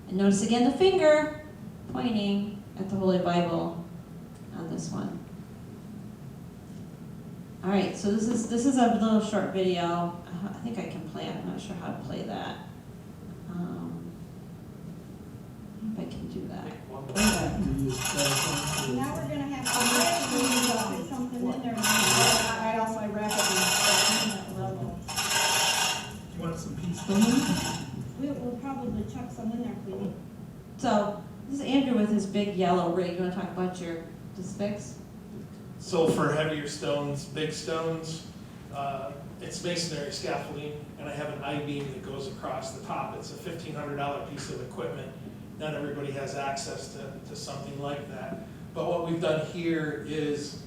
And notice again the finger pointing at the Holy Bible on this one. All right, so this is a little short video. I think I can play it. I'm not sure how to play that. If I can do that. Now we're gonna have to put something in there. I off my racket and stuff in that level. You want some pieces? We'll probably chuck some in there if we need. So this is Andrew with his big yellow rig. You want to talk about your fix? So for heavier stones, big stones, it's masonry scaffolding, and I have an I-beam that goes across the top. It's a $1,500 piece of equipment. Not everybody has access to something like that. But what we've done here is,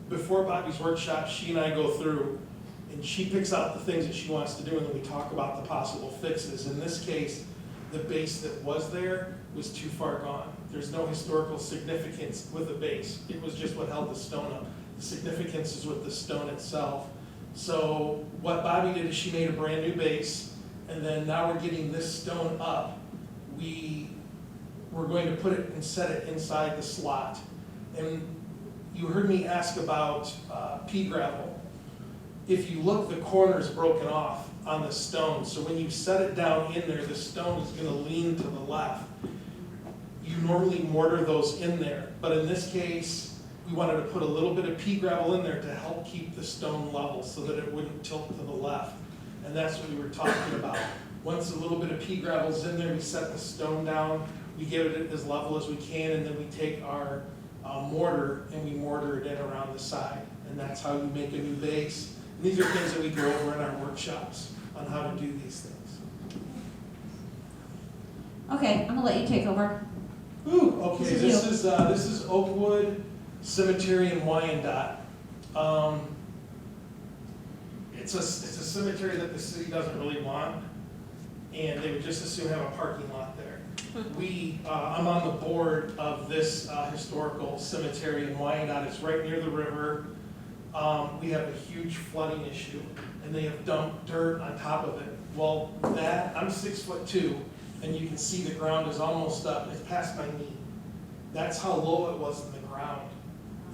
before Bobbie's workshop, she and I go through, and she picks out the things that she wants to do, and then we talk about the possible fixes. In this case, the base that was there was too far gone. There's no historical significance with the base. It was just what held the stone up. The significance is with the stone itself. So what Bobbie did is she made a brand new base, and then now we're getting this stone up. We're going to put it and set it inside the slot. And you heard me ask about pea gravel. If you look, the corner is broken off on the stone. So when you set it down in there, the stone is going to lean to the left. You normally mortar those in there, but in this case, we wanted to put a little bit of pea gravel in there to help keep the stone level so that it wouldn't tilt to the left. And that's what we were talking about. Once a little bit of pea gravel's in there, we set the stone down, we get it as level as we can, and then we take our mortar and we mortar it in around the side. And that's how you make a new base. And these are things that we go over in our workshops on how to do these things. Okay, I'm gonna let you take over. Ooh, okay, This this is Oakwood Cemetery in Wyandotte. It's a cemetery that the city doesn't really want, and they would just as soon have a parking lot there. I'm on the board of this historical cemetery in Wyandotte. It's right near the river. We have a huge flooding issue, and they have dumped dirt on top of it. Well, I'm 6'2", and you can see the ground is almost up. It's past my knee. That's how low it was in the ground.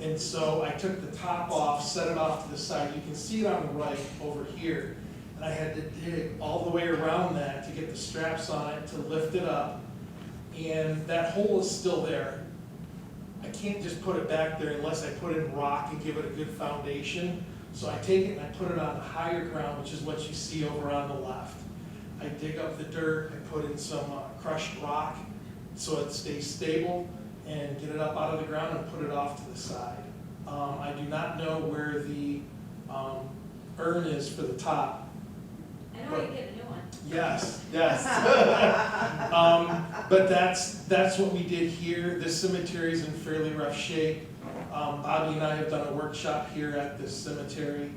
And so I took the top off, set it off to the side. You can see it on the right over here. And I had to dig all the way around that to get the straps on it to lift it up. And that hole is still there. I can't just put it back there unless I put in rock and give it a good foundation. So I take it and I put it on the higher ground, which is what you see over on the left. I dig up the dirt, I put in some crushed rock so it stays stable, and get it up out of the ground and put it off to the side. I do not know where the urn is for the top. I know you get a new one. Yes. But that's what we did here. This cemetery is in fairly rough shape. Bobbie and I have done a workshop here at this cemetery.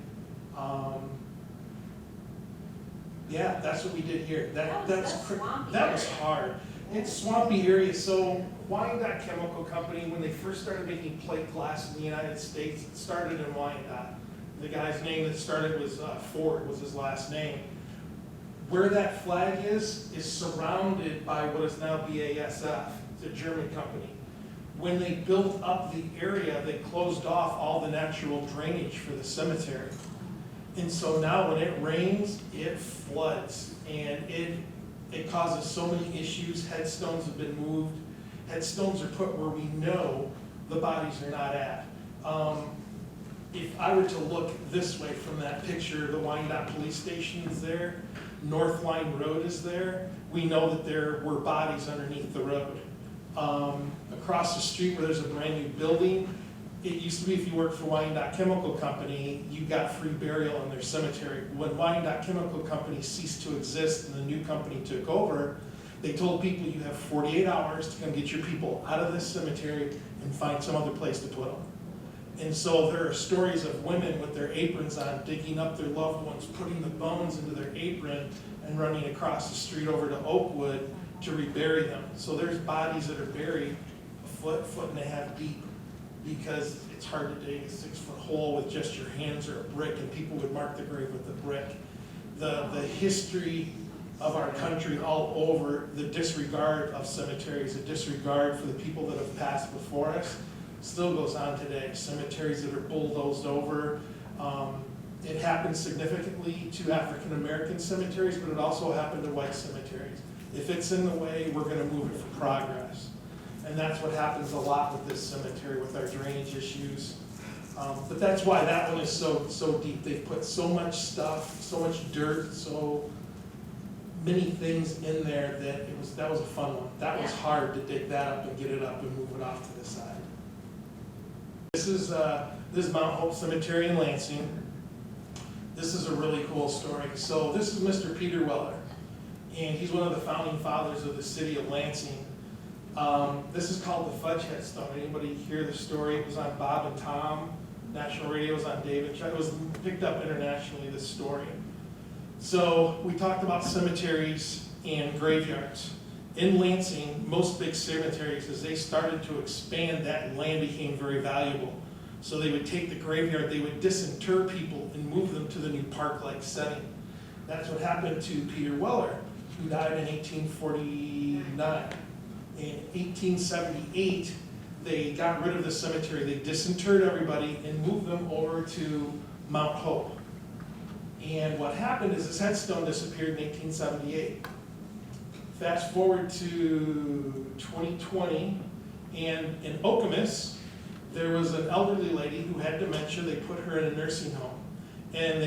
Yeah, that's what we did here. That's swampy that was area. hard. It's swampy area. So Wyandotte Chemical Company, when they first started making plate glass in the United States, it started in Wyandotte. The guy's name that started was Ford, was his last name. Where that flag is surrounded by what is now BASF. It's a German company. When they built up the area, they closed off all the natural drainage for the cemetery. And so now when it rains, it floods, and It causes so many issues. Headstones have been moved. Headstones are put where we know the bodies are not at. If I were to look this way from that picture, the Wyandotte Police Station is there, North Line Road is there. We know that there were bodies underneath the road. Across the street where there's a brand new building, it used to be if you worked for Wyandotte Chemical Company, you got free burial in their cemetery. When Wyandotte Chemical Company ceased to exist and the new company took over, they told people you have 48 hours to come get your people out of this cemetery and find some other place to put them. And so there are stories of women with their aprons on, digging up their loved ones, putting the bones into their apron and running across the street over to Oakwood to rebury them. So there's bodies that are buried a foot, foot and a half deep, because it's hard to dig a 6-foot hole with just your hands or a brick, and people would mark the grave with a brick. The history of our country all over, the disregard of cemeteries, the disregard for the people that have passed before us, still goes on today. Cemeteries that are bulldozed over. It happened significantly to African American cemeteries, but it also happened to white cemeteries. If it's in the way, we're going to move it for progress. And that's what happens a lot with this cemetery, with our drainage issues. But that's why that one is so deep. They've put so much stuff, so much dirt, so many things in there that that was a fun one. That was hard to dig that up and get it up and move it off to the side. This is Mount Hope Cemetery in Lansing. This is a really cool story. So this is Mr. Peter Weller, and he's one of the founding fathers of the city of Lansing. This is called the Fudge Headstone. Anybody hear the story? It was on Bob and Tom. National radio was on David. It was picked up internationally, this story. So we talked about cemeteries and graveyards. In Lansing, most big cemeteries, as they started to expand, that land became very valuable. So they would take the graveyard, they would disinter people and move them to the new park-like setting. That's what happened to Peter Weller, who died in 1849. In 1878, they got rid of the cemetery. They disinterred everybody and moved them over to Mount Hope. And what happened is this headstone disappeared in 1878. Fast forward to 2020, and in Okemos, there was an elderly lady who had dementia. They put her in a nursing home. And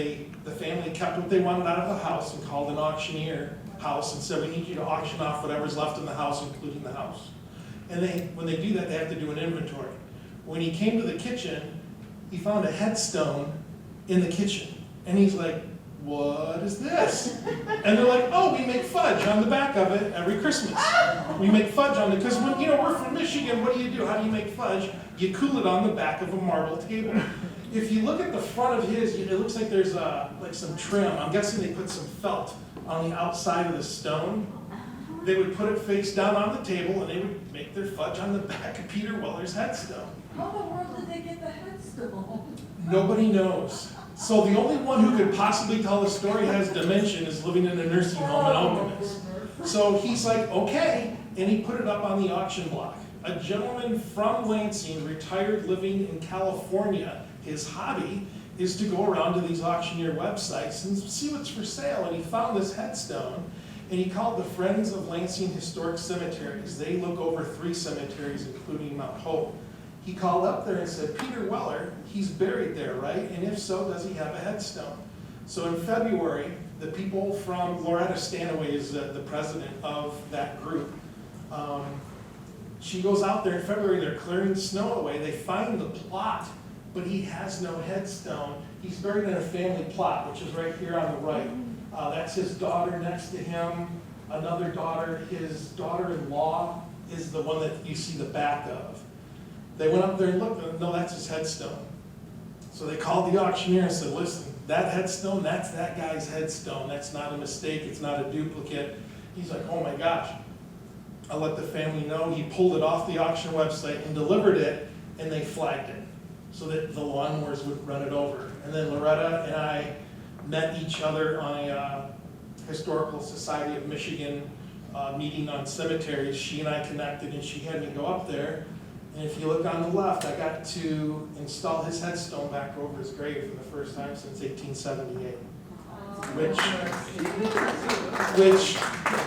the family kept what they wanted out of the house and called an auctioneer house and said, we need you to auction off whatever's left in the house, including the house. And when they do that, they have to do an inventory. When he came to the kitchen, he found a headstone in the kitchen. And he's like, what is this? And they're like, oh, we make fudge on the back of it every Christmas. We make fudge on it, because when we're from Michigan, what do? How do you make fudge? You cool it on the back of a marble table. If you look at the front of his, it looks like there's like some trim. I'm guessing they put some felt on the outside of the stone. They would put it face down on the table, and they would make their fudge on the back of Peter Weller's headstone. How in the world did they get the headstone? Nobody knows. So the only one who could possibly tell the story has dementia and is living in a nursing home in Okemos. So he's like, okay, and he put it up on the auction block. A gentleman from Lansing, retired, living in California, his hobby is to go around to these auctioneer websites and see what's for sale. And he found this headstone, and he called the Friends of Lansing Historic Cemeteries. They look over 3 cemeteries, including Mount Hope. He called up there and said, Peter Weller, he's buried there, right? And if so, does he have a headstone? So in February, the people from, Loretta Stanaway is the president of that group. She goes out there in February, they're clearing snow away. They find the plot, but he has no headstone. He's buried in a family plot, which is right here on the right. That's his daughter next to him, another daughter. His daughter-in-law is the one that you see the back of. They went up there and looked, and no, that's his headstone. So they called the auctioneer and said, listen, that headstone, that's that guy's headstone. That's not a mistake, it's not a duplicate. He's like, oh my gosh. I let the family know. He pulled it off the auction website and delivered it, and they flagged it so that the lawnmowers would run it over. And then Loretta and I met each other on a Historical Society of Michigan meeting on cemeteries. She and I connected, and she had me go up there. And if you look on the left, I got to install his headstone back over his grave for the first time since 1878. which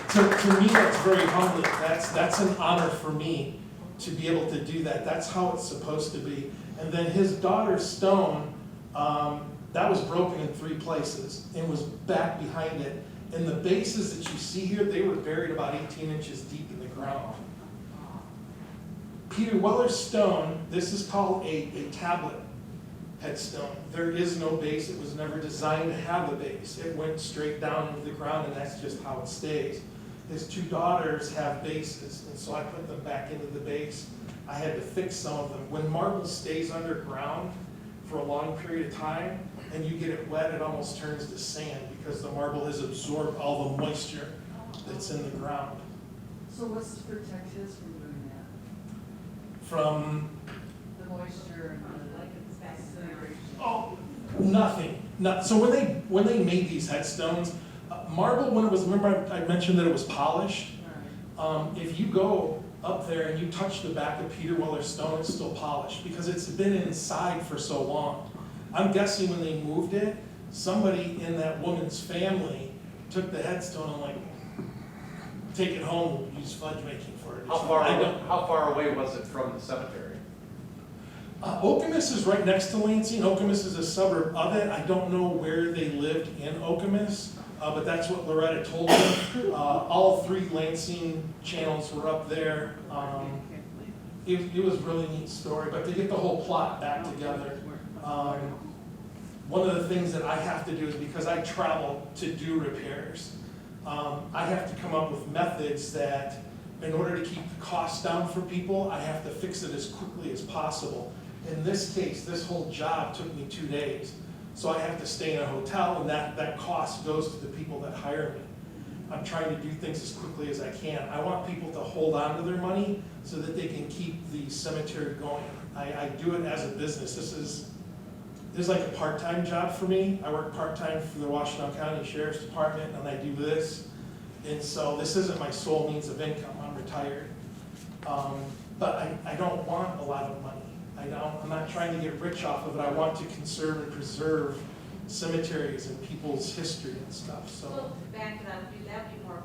to me, that's very humbling. That's an honor for me to be able to do that. That's how it's supposed to be. And then his daughter's stone, that was broken in 3 places and was back behind it. And the bases that you see here, they were buried about 18 inches deep in the ground. Peter Weller's stone, this is called a tablet headstone. There is no base. It was never designed to have a base. It went straight down into the ground, and that's just how it stays. His 2 daughters have bases, and so I put them back into the base. I had to fix some of them. When marble stays underground for a long period of time, and you get it wet, it almost turns to sand because the marble has absorbed all the moisture that's in the ground. So what's to protect his from doing that? From, The moisture and the, like, nothing. So when they made these headstones, marble, when it was, remember I mentioned that it was polished? If you go up there and you touch the back of Peter Weller's stone, it's still polished because it's been inside for so long. I'm guessing when they moved it, somebody in that woman's family took the headstone and like, take it home, use fudge making for it. How far away was it from the cemetery? Okemos is right next to Lansing. Okemos is a suburb of it. I don't know where they lived in Okemos, but that's what Loretta told me. All 3 Lansing channels were up there. It was a really neat story, but to get the whole plot back together, one of the things that I have to do is because I travel to do repairs, I have to come up with methods that in order to keep the costs down for people, I have to fix it as quickly as possible. In this case, this whole job took me 2 days. So I have to stay in a hotel, and that cost goes to the people that hire me. I'm trying to do things as quickly as I can. I want people to hold on to their money so that they can keep the cemetery going. I do it as a business. This is like a part-time job for me. I work part-time for the Washtenaw County Sheriff's Department, and I do this. And so this isn't my sole means of income. I'm retired. But I don't want a lot of money. I'm not trying to get rich off of it. I want to conserve and preserve cemeteries and people's history and stuff. So Well, back it up, do that be more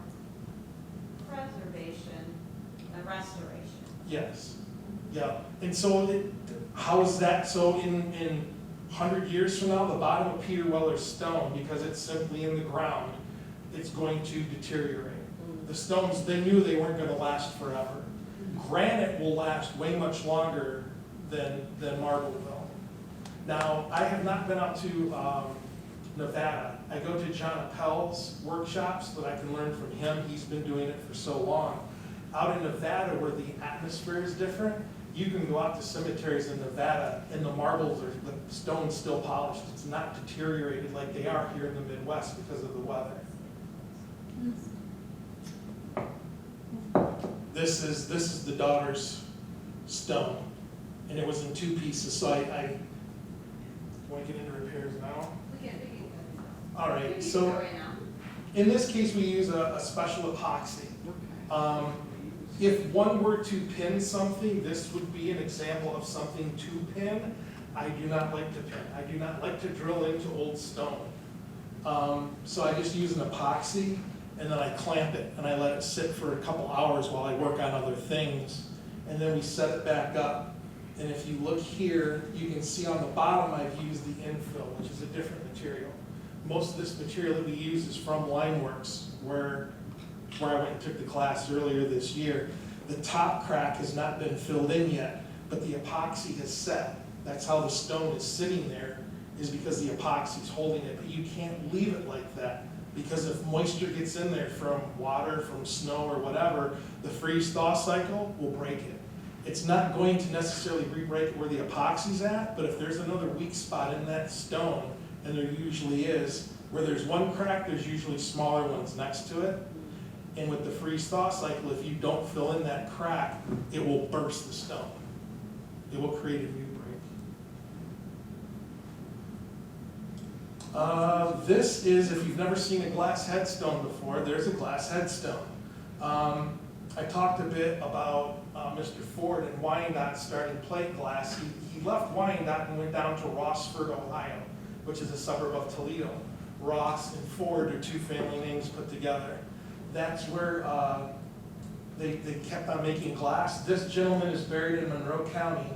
preservation and restoration? yes, yeah. And so how is that? So in 100 years from now, the bottom of Peter Weller's stone, because it's simply in the ground, it's going to deteriorate. The stones, they knew they weren't going to last forever. Granite will last way much longer than marble will. Now, I have not been out to Nevada. I go to John Appel's workshops so that I can learn from him. He's been doing it for so long. Out in Nevada, where the atmosphere is different, you can go out to cemeteries in Nevada and the stone's still polished. It's not deteriorated like they are here in the Midwest because of the weather. This is the daughter's stone, and it was in 2 pieces. So I want to get into repairs now. We can All right. So in this case, we use a special epoxy. If one were to pin something, this would be an example of something to pin. I do not like to pin. I do not like to drill into old stone. So I just use an epoxy, and then I clamp it, and I let it sit for a couple hours while I work on other things. And then we set it back up. And if you look here, you can see on the bottom I've used the infill, which is a different material. Most of this material that we use is from Limeworks, where I went and took the class earlier this year. The top crack has not been filled in yet, but the epoxy has set. That's how the stone is sitting there, is because the epoxy is holding it. But you can't leave it like that, because if moisture gets in there from water, from snow or whatever, the freeze-thaw cycle will break it. It's not going to necessarily re-break it where the epoxy's at, but if there's another weak spot in that stone, and there usually is, where there's one crack, there's usually smaller ones next to it. And with the freeze-thaw cycle, if you don't fill in that crack, it will burst the stone. It will create a new break. This is, if you've never seen a glass headstone before, there's a glass headstone. I talked a bit about Mr. Ford and Wyandotte starting plate glass. He left Wyandotte and went down to Rossford, Ohio, which is a suburb of Toledo. Ross and Ford are two family names put together. That's where they kept on making glass. This gentleman is buried in Monroe County,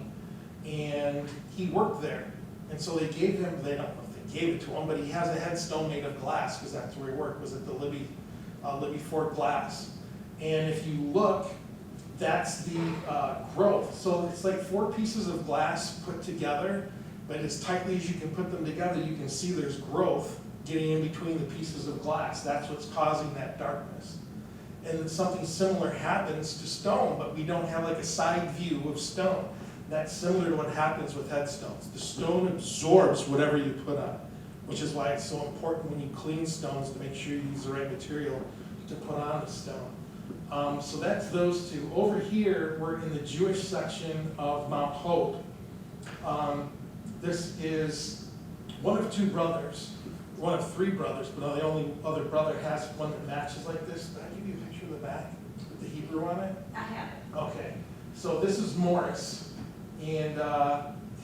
and he worked there. And so they gave him, they don't know if they gave it to him, but he has a headstone made of glass, because that's where he worked, was at the Libby Ford Glass. And if you look, that's the growth. So it's like 4 pieces of glass put together, but as tightly as you can put them together, you can see there's growth getting in between the pieces of glass. That's what's causing that darkness. And something similar happens to stone, but we don't have like a side view of stone. That's similar to what happens with headstones. The stone absorbs whatever you put on it, which is why it's so important when you clean stones to make sure you use the right material to put on the stone. So that's those two. Over here, we're in the Jewish section of Mount Hope. This is one of 2 brothers, one of 3 brothers, but the only other brother has one that matches like this. Did I give you a picture of the back with the Hebrew on it? I have it. Okay, so this is Morris, and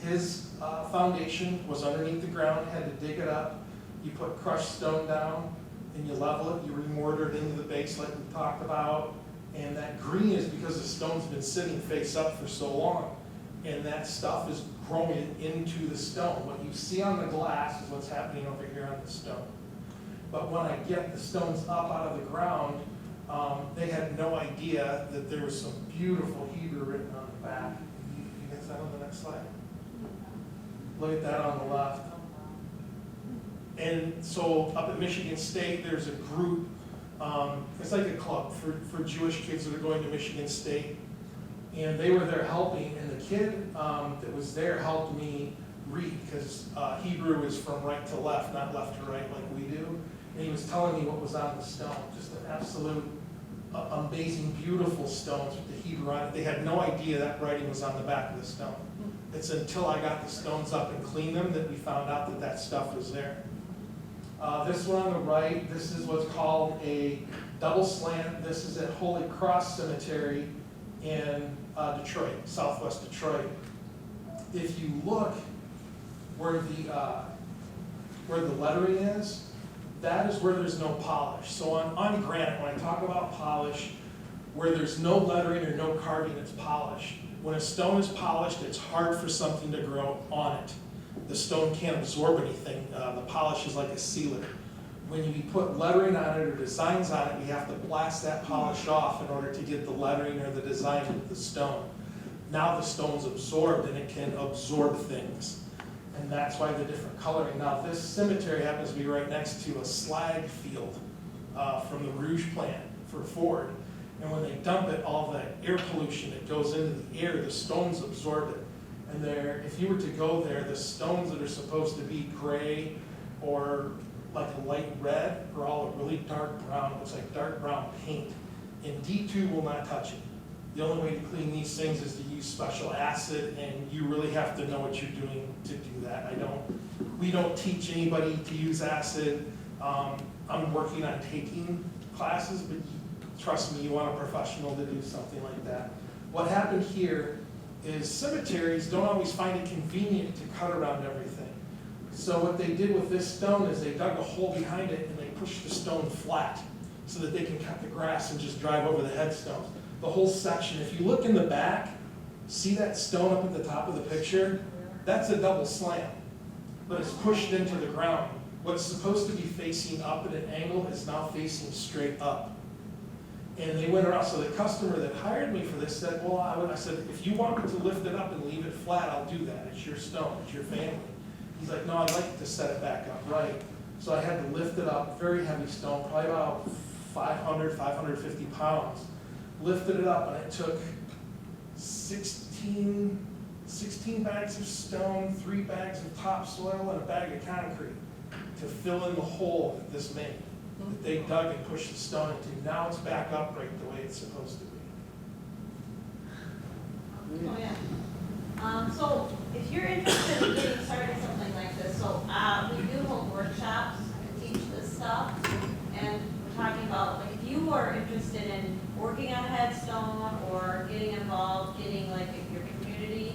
his foundation was underneath the ground, had to dig it up. You put crushed stone down, and you level it, you remortar it into the base like we talked about, and that green is because the stone's been sitting face up for so long, and that stuff is growing into the stone. What you see on the glass is what's happening over here on the stone. But when I get the stones up out of the ground, they had no idea that there was some beautiful Hebrew written on the back. You get that on the next slide? Look at that on the left. And so up at Michigan State, there's a group, it's like a club for Jewish kids that are going to Michigan State. And they were there helping, and the kid that was there helped me read, because Hebrew is from right to left, not left to right like we do. And he was telling me what was on the stone, just an absolute amazing, beautiful stones with the Hebrew on it. They had no idea that writing was on the back of the stone. It's until I got the stones up and cleaned them that we found out that that stuff was there. This one on the right, this is what's called a double slant. This is at Holy Cross Cemetery in Detroit, southwest Detroit. If you look where the lettering is, that is where there's no polish. So on granite, when I talk about polish, where there's no lettering or no carving, it's polished. When a stone is polished, it's hard for something to grow on it. The stone can't absorb anything. The polish is like a sealer. When you put lettering on it or designs on it, we have to blast that polish off in order to get the lettering or the design of the stone. Now the stone's absorbed and it can absorb things. And that's why the different coloring. Now this cemetery happens to be right next to a slag field from the Rouge plant for Ford. And when they dump it, all the air pollution that goes into the air, the stones absorb it. And there, if you were to go there, the stones that are supposed to be gray or like a light red are all a really dark brown. Looks like dark brown paint. And D2 will not touch it. The only way to clean these things is to use special acid, and you really have to know what you're doing to do that. We don't teach anybody to use acid. I'm working on taking classes, but trust me, you want a professional to do something like that. What happened here is cemeteries don't always find it convenient to cut around everything. So what they did with this stone is they dug a hole behind it and they pushed the stone flat so that they can cut the grass and just drive over the headstones. The whole section, if you look in the back, see that stone up at the top of the picture? That's a double slam, but it's pushed into the ground. What's supposed to be facing up at an angle is now facing straight up. And they went around, so the customer that hired me for this said, well, I said, if you want me to lift it up and leave it flat, I'll do that. It's your stone, it's your family. He's like, no, I'd like to set it back up right. So I had to lift it up, very heavy stone, probably about 500, 550 pounds. Lifted it up, and it took 16 bags of stone, 3 bags of topsoil, and a bag of concrete to fill in the hole that this made, that they dug and pushed the stone into. Now it's back upright the way it's supposed to be. Oh, yeah. So if you're interested in getting started something like this, so we do hold workshops to teach this stuff, and we're talking about, like, if you are interested in working on a headstone or getting involved, getting like your community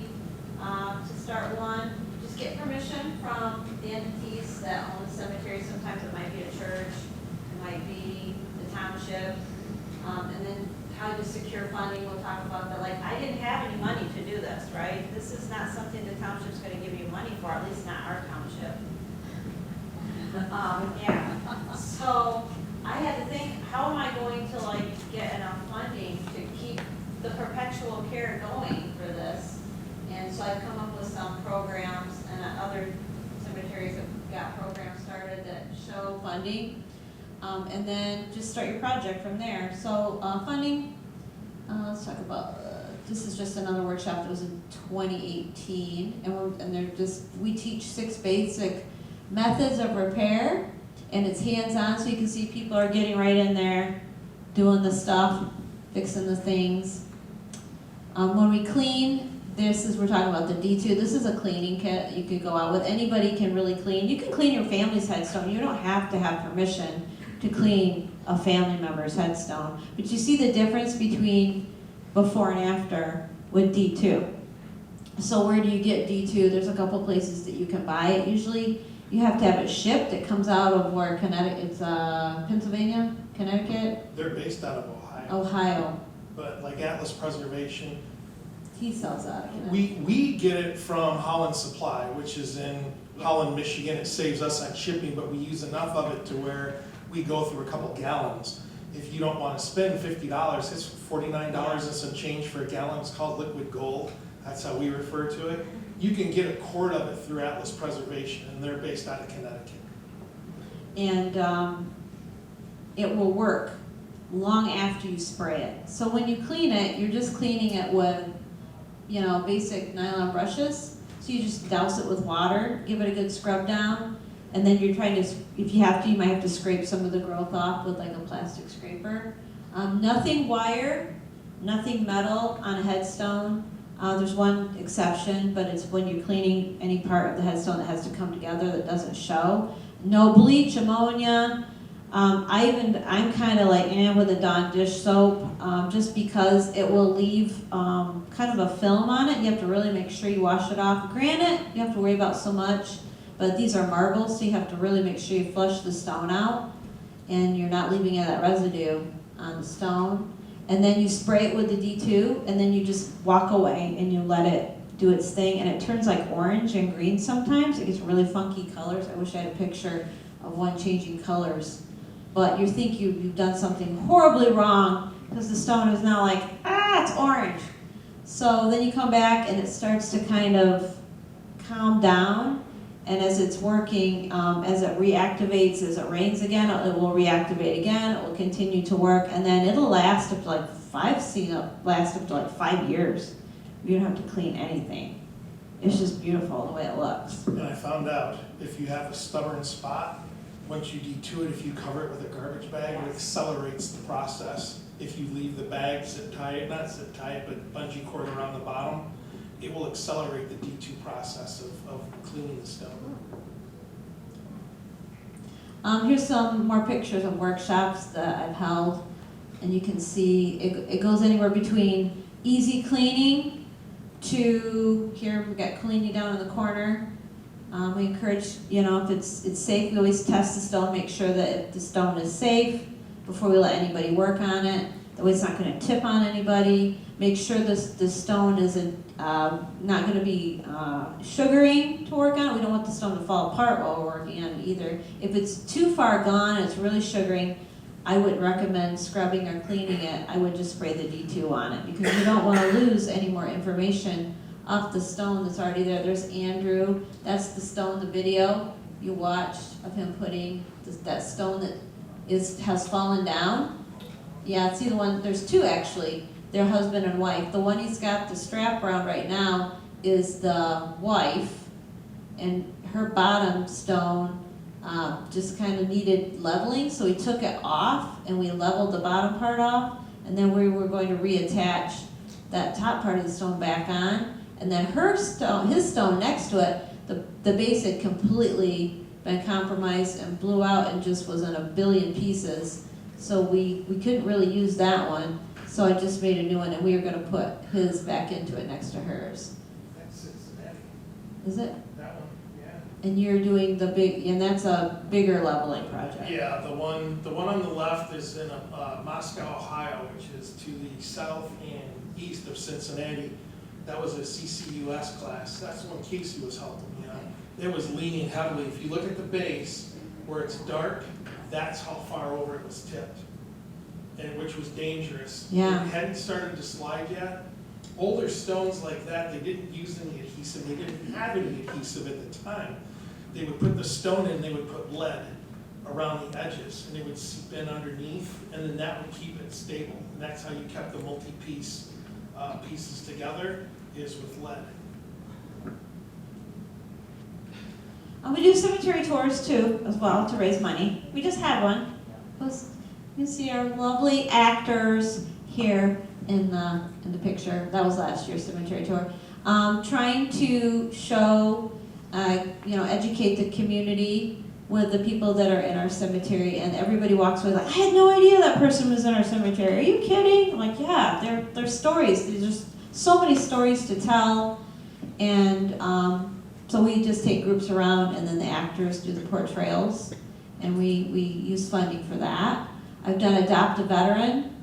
to start one, just get permission from the entities that own the cemetery cemetery, sometimes it might be a church, it might be the township, and then how to secure funding, we'll talk about that. Like, I didn't have any money to do this, right? This is not something the township's gonna give you money for, at least not our township. Yeah, so I had to think, how am I going to like get enough funding to keep the perpetual care going for this? And so I've come up with some programs, and other cemeteries have got programs started that show funding. And then just start your project from there. So funding, let's talk about, this is just another workshop that was in 2018. We teach 6 basic methods of repair, and it's hands-on, so you can see people are getting right in there, doing the stuff, fixing the things. When we clean, we're talking about the D2. This is a cleaning kit you could go out with. Anybody can really clean. You can clean your family's headstone. You don't have to have permission to clean a family member's headstone. But you see the difference between before and after with D2. So where do you get D2? There's a couple places that you can buy it. Usually you have to have it shipped. It comes out of where Connecticut, it's Pennsylvania, Connecticut, They're based out of Ohio, Ohio. but like Atlas Preservation, He sells out of Connecticut. we get it from Holland Supply, which is in Holland, Michigan. It saves us on shipping, but we use enough of it to where we go through a couple gallons. If you don't want to spend $50, it's $49 and some change for a gallon. It's called liquid gold. That's how we refer to it. You can get a quart of it through Atlas Preservation, and they're based out of Connecticut. And it will work long after you spray it. So when you clean it, you're just cleaning it with, basic nylon brushes. So you just douse it with water, give it a good scrub down, and then you're trying to, if you have to, you might have to scrape some of the growth off with like a plastic scraper. Nothing wire, nothing metal on a headstone. There's one exception, but it's when you're cleaning any part of the headstone that has to come together that doesn't show. No bleach, ammonia. I'm kind of like with a Dawn dish soap, just because it will leave kind of a film on it. You have to really make sure you wash it off. Granite, you have to worry about so much, but these are marbles, so you have to really make sure you flush the stone out, and you're not leaving any of that residue on the stone. And then you spray it with the D2, and then you just walk away and you let it do its thing, and it turns like orange and green sometimes. It gets really funky colors. I wish I had a picture of one changing colors. But you think you've done something horribly wrong because the stone is now like, it's orange. So then you come back and it starts to kind of calm down, and as it's working, as it reactivates, as it rains again, it will reactivate again, it will continue to work, and then it'll last up to like, I've seen it last up to like 5 years. You don't have to clean anything. It's just beautiful the way it looks. And I found out if you have a stubborn spot, once you D2 it, if you cover it with a garbage bag, it accelerates the process. If you leave the bag not zip tie it, but bungee cord around the bottom, it will accelerate the D2 process of cleaning the stone. Here's some more pictures of workshops that I've held, and you can see it goes anywhere between easy cleaning to, here we've got cleaning down in the corner. We encourage, if it's safe, we always test the stone, make sure that if the stone is safe before we let anybody work on it. That way it's not going to tip on anybody. Make sure the stone isn't not going to be sugaring to work on. We don't want the stone to fall apart while we're working on it either. If it's too far gone and it's really sugaring, I wouldn't recommend scrubbing or cleaning it. I would just spray the D2 on it, because you don't want to lose any more information off the stone that's already there. There's Andrew. That's the stone, the video you watched of him putting that stone that has fallen down. Yeah, see the one, there's two actually. They're husband and wife. The one he's got the strap around right now is the wife, and her bottom stone just kind of needed leveling, so we took it off and we leveled the bottom part off, and then we were going to reattach that top part of the stone back on, and then his stone next to it, the base had completely been compromised and blew out and just was in a billion pieces, so we couldn't really use that one. So I just made a new one, and we were going to put his back into it next to hers. That's Cincinnati. Is it? That one, yeah. And you're doing the big, and that's a bigger leveling project. Yeah, the one on the left is in Moscow, Ohio, which is to the south and east of Cincinnati. That was a CCUS class. That's the one Casey was helping me on. It was leaning heavily. If you look at the base, where it's dark, that's how far over it was tipped, and which was dangerous. Yeah. It hadn't started to slide yet. Older stones like that, they didn't use any adhesive. They didn't have any adhesive at the time. They would put the stone in, they would put lead around the edges, and it would seep in underneath, and then that would keep it stable. And that's how you kept the multi-piece pieces together, is with lead. We do cemetery tours too, as well, to raise money. We just had one. You see our lovely actors here in the picture. That was last year's cemetery tour. Trying to show, educate the community with the people that are in our cemetery, and everybody walks away like, I had no idea that person was in our cemetery. Are you kidding? I'm like, yeah, they're stories. There's just so many stories to tell, and so we just take groups around, and then the actors do the portrayals, and we use funding for that. I've done Adopt a Veteran,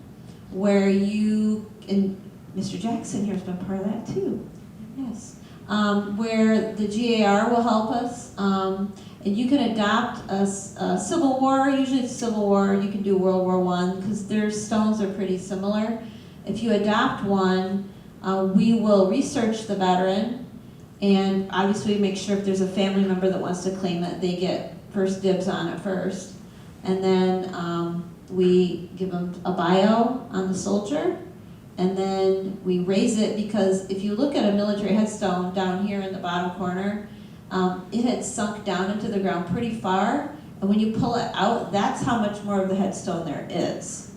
where you, and Mr. Jackson here has been part of that too, yes, where the GAR will help us, and you can adopt a Civil War, usually it's Civil War, you can do World War I, because their stones are pretty similar. If you adopt one, we will research the veteran, and obviously make sure if there's a family member that wants to claim it, they get first dibs on it first. And then we give them a bio on the soldier, and then we raise it, because if you look at a military headstone down here in the bottom corner, it had sunk down into the ground pretty far, and when you pull it out, that's how much more of the headstone there is.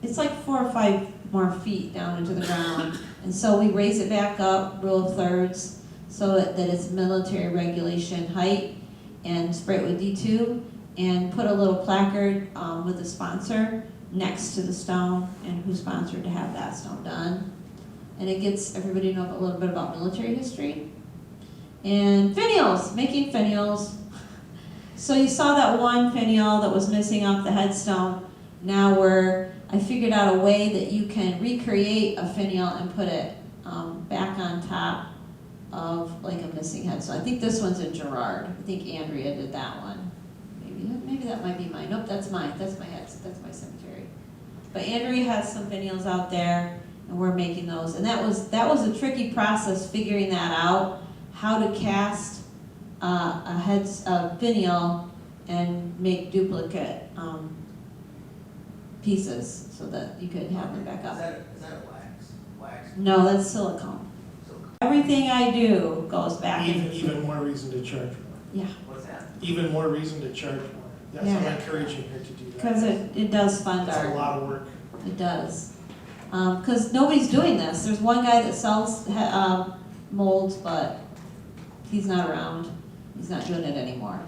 It's like 4 or 5 more feet down into the ground, and so we raise it back up, rule of thirds, so that it's military regulation height, and spray it with D2, and put a little placard with the sponsor next to the stone and who sponsored to have that stone done. And it gets everybody to know a little bit about military history. And finials, making finials. So you saw that one finial that was missing off the headstone. Now I figured out a way that you can recreate a finial and put it back on top of like a missing headstone. I think this one's in Girard. I think Andrea did that one. Maybe that might be mine. Nope, that's mine. That's my head. That's my cemetery. But Andrea has some finials out there, and we're making those. And that was a tricky process, figuring that out, how to cast a finial and make duplicate pieces so that you could have them back up. Is that a wax? No, that's silicone. Everything I do goes back. Even more reason to charge more. Yeah. What's that? Even more reason to charge more. That's Yeah. what I'm encouraging her to do that. Because it does fund It's a our, lot of work. it does. Because nobody's doing this. There's one guy that sells molds, but he's not around. He's not doing it anymore.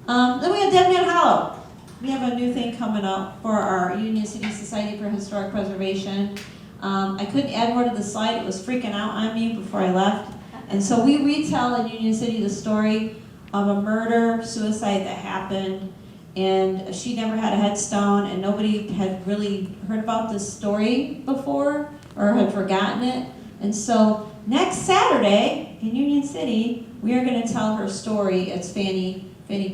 Then we have Dead Man Hollow. We have a new thing coming up for our Union City Society for Historic Preservation. I couldn't add more to the slide. It was freaking out on me before I left. And so we retell in Union City the story of a murder, suicide that happened, and she never had a headstone, and nobody had really heard about this story before or had forgotten it. And so next Saturday in Union City, we are going to tell her story. It's Fanny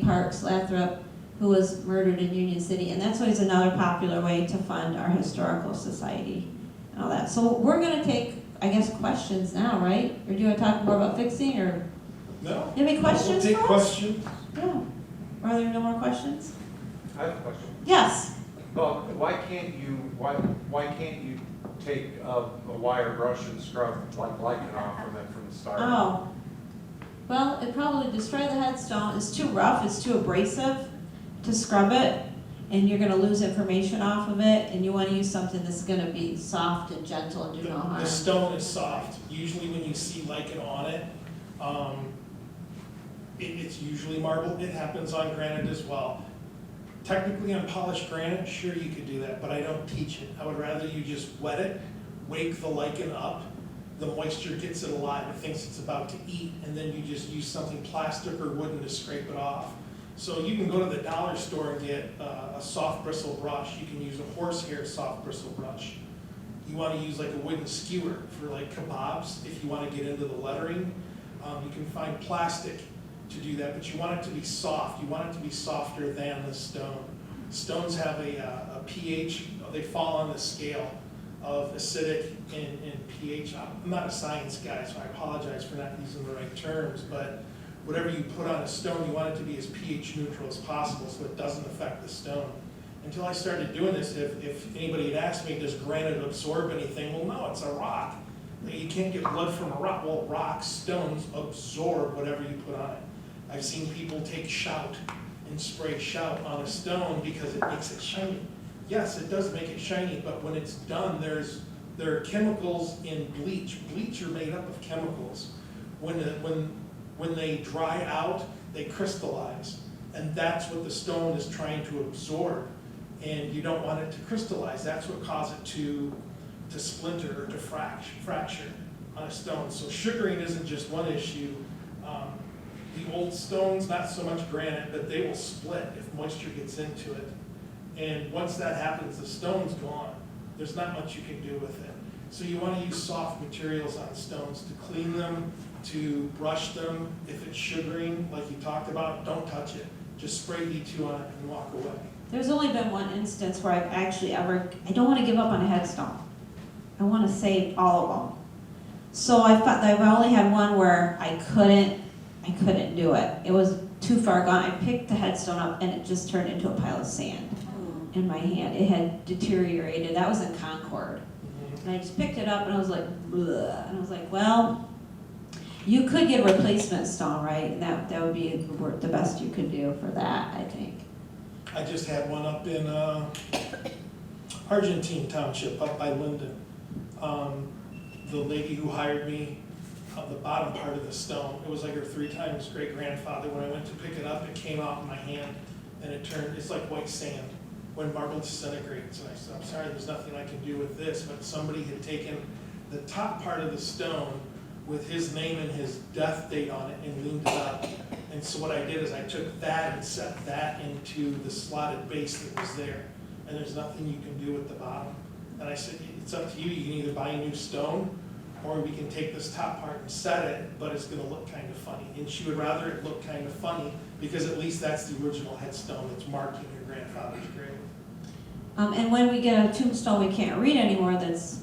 Parks Lathrop, who was murdered in Union City, and that's always another popular way to fund our historical society and all that. So we're going to take, I guess, questions now, right? Or do you want to talk more about fixing, or No. do you have any questions We'll take for us? questions. Yeah. Are there no more questions? I have a question. Yes. Well, why can't you take a wire brush and scrub like lichen off from it from the start? Oh. Well, it probably destroy the headstone. It's too rough, it's too abrasive to scrub it, and you're gonna lose information off of it, and you wanna use something that's gonna be soft and gentle and do no harm. The stone is soft. Usually when you see lichen on it, it's usually marble. It happens on granite as well. Technically on polished granite, sure you could do that, but I don't teach it. I would rather you just wet it, wake the lichen up, the moisture gets it a lot, it thinks it's about to eat, and then you just use something plastic or wooden to scrape it off. So you can go to the dollar store and get a soft bristle brush. You can use a horsehair soft bristle brush. You want to use like a wooden skewer for like kebabs if you want to get into the lettering. You can find plastic to do that, but you want it to be soft. You want it to be softer than the stone. Stones have a pH, they fall on the scale of acidic and pH. I'm not a science guy, so I apologize for not using the right terms, but whatever you put on a stone, you want it to be as pH neutral as possible so it doesn't affect the stone. Until I started doing this, if anybody had asked me, does granite absorb anything? Well, no, it's a rock. You can't get blood from a rock. Well, rocks, stones absorb whatever you put on it. I've seen people take shout and spray shout on a stone because it makes it shiny. Yes, it does make it shiny, but when it's done, there are chemicals in bleach. Bleach are made up of chemicals. When they dry out, they crystallize. And that's what the stone is trying to absorb. And you don't want it to crystallize. That's what causes it to splinter or to fracture on a stone. So sugaring isn't just one issue. The old stones, not so much granite, but they will split if moisture gets into it. And once that happens, the stone's gone. There's not much you can do with it. So you want to use soft materials on stones to clean them, to brush them. If it's sugaring, like you talked about, don't touch it. Just spray D2 on it and walk away. There's only been one instance where I've actually I don't want to give up on a headstone. I want to save all of them. So I've only had one where I couldn't do it. It was too far gone. I picked the headstone up and it just turned into a pile of sand in my hand. It had deteriorated. That was in Concord. And I just picked it up and I was like, bleh. And I was like, well, you could get a replacement stone, right? And that would be the best you could do for that, I think. I just had one up in Argentine Township, up by Linden. The lady who hired me, the bottom part of the stone, it was like her 3 times great-grandfather. When I went to pick it up, it came out in my hand, and it's like white sand when marble disintegrates. And I said, I'm sorry, there's nothing I can do with this, but somebody had taken the top part of the stone with his name and his death date on it and leaned it up. And so what I did is I took that and set that into the slotted base that was there. And there's nothing you can do with the bottom. And I said, it's up to you. You can either buy a new stone, or we can take this top part and set it, but it's going to look kind of funny. And she would rather it look kind of funny because at least that's the original headstone that's marking your grandfather's grave. And when we get a tombstone we can't read anymore that's